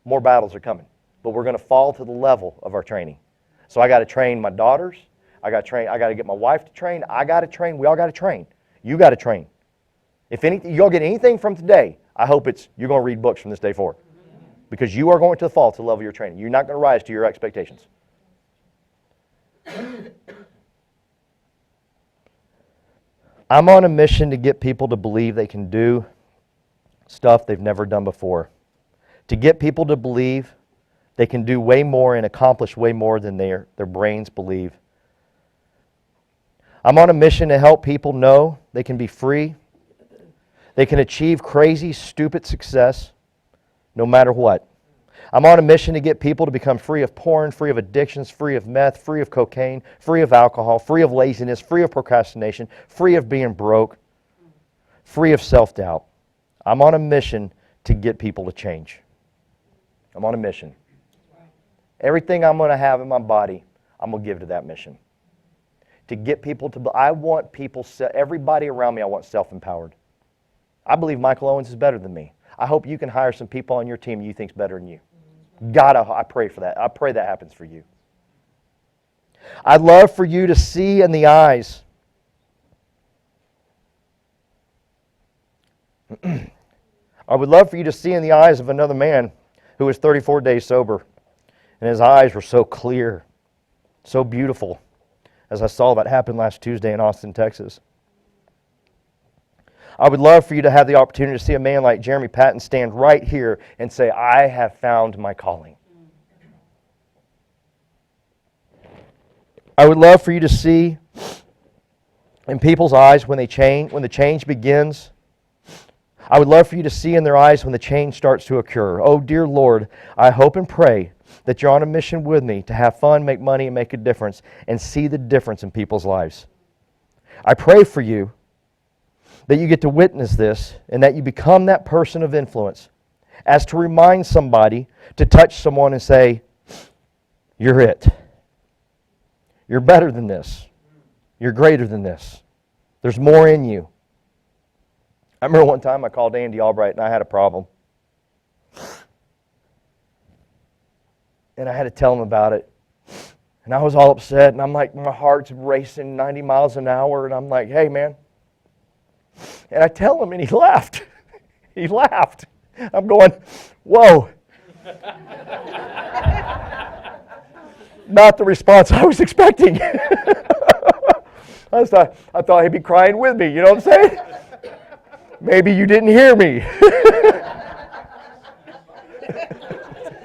more battles are coming, but we're going to fall to the level of our training. So I got to train my daughters. I got to get my wife to train. I got to train. We all got to train. You got to train. If anything, you'll get anything from today, I hope it's you're going to read books from this day forward. Because you are going to fall to the level of your training. You're not going to rise to your expectations. I'm on a mission to get people to believe they can do stuff they've never done before. To get people to believe they can do way more and accomplish way more than their brains believe. I'm on a mission to help people know they can be free. They can achieve crazy, stupid success no matter what. I'm on a mission to get people to become free of porn, free of addictions, free of meth, free of cocaine, free of alcohol, free of laziness, free of procrastination, free of being broke, free of self-doubt. I'm on a mission to get people to change. I'm on a mission. Everything I'm going to have in my body, I'm going to give to that mission. To get people to, I want people, everybody around me, I want self-empowered. I believe Michael Owens is better than me. I hope you can hire some people on your team you think's better than you. God, I pray for that. I pray that happens for you. I'd love for you to see in the eyes. I would love for you to see in the eyes of another man who was 34 days sober, and his eyes were so clear, so beautiful, as I saw that happen last Tuesday in Austin, Texas. I would love for you to have the opportunity to see a man like Jeremy Patton stand right here and say, I have found my calling. I would love for you to see in people's eyes when the change begins. I would love for you to see in their eyes when the change starts to occur. Oh, dear Lord, I hope and pray that you're on a mission with me to have fun, make money, and make a difference, and see the difference in people's lives. I pray for you that you get to witness this and that you become that person of influence as to remind somebody to touch someone and say, you're it. You're better than this. You're greater than this. There's more in you. I remember one time I called Andy Albright and I had a problem. And I had to tell him about it. And I was all upset and I'm like, my heart's racing 90 miles an hour and I'm like, hey man. And I tell him and he laughed. He laughed. I'm going, whoa. Not the response I was expecting. I thought he'd be crying with me, you know what I'm saying? Maybe you didn't hear me. This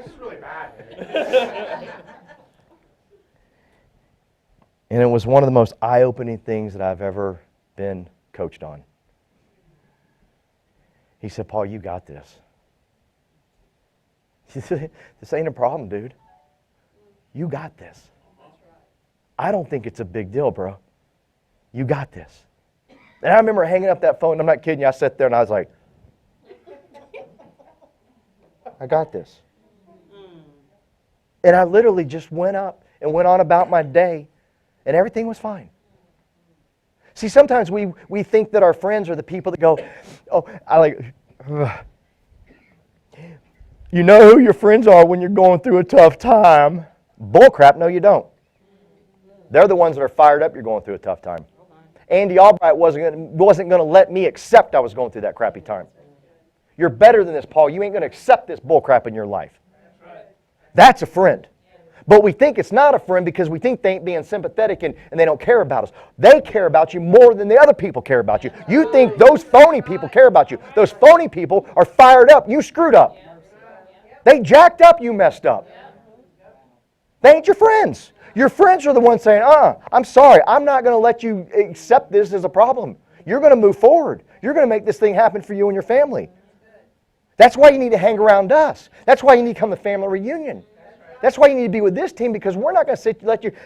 is really bad. And it was one of the most eye-opening things that I've ever been coached on. He said, Paul, you got this. He said, this ain't a problem, dude. You got this. I don't think it's a big deal, bro. You got this. And I remember hanging up that phone, I'm not kidding you, I sat there and I was like, I got this. And I literally just went up and went on about my day, and everything was fine. See, sometimes we think that our friends are the people that go, oh, you know who your friends are when you're going through a tough time. Bull crap, no you don't. They're the ones that are fired up you're going through a tough time. Andy Albright wasn't going to let me accept I was going through that crappy time. You're better than this, Paul. You ain't going to accept this bull crap in your life. That's a friend. But we think it's not a friend because we think they ain't being sympathetic and they don't care about us. They care about you more than the other people care about you. You think those phony people care about you. Those phony people are fired up. You screwed up. They jacked up. You messed up. They ain't your friends. Your friends are the ones saying, I'm sorry, I'm not going to let you accept this as a problem. You're going to move forward. You're going to make this thing happen for you and your family. That's why you need to hang around us. That's why you need to come to family reunion. That's why you need to be with this team, because we're not going to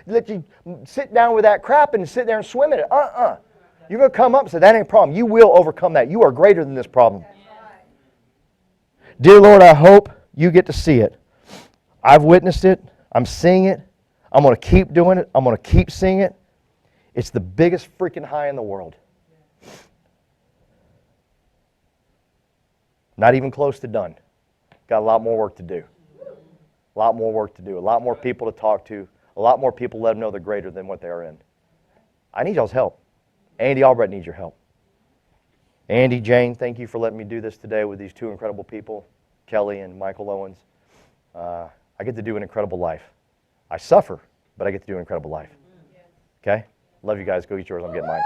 let you sit down with that crap and sit there and swim in it. You're going to come up and say, that ain't a problem. You will overcome that. You are greater than this problem. Dear Lord, I hope you get to see it. I've witnessed it. I'm seeing it. I'm going to keep doing it. I'm going to keep seeing it. It's the biggest freaking high in the world. Not even close to done. Got a lot more work to do. A lot more work to do. A lot more people to talk to. A lot more people let them know they're greater than what they are in. I need y'all's help. Andy Albright needs your help. Andy, Jane, thank you for letting me do this today with these two incredible people, Kelly and Michael Owens. I get to do an incredible life. I suffer, but I get to do an incredible life. Okay? Love you guys. Go get yours. I'm getting mine.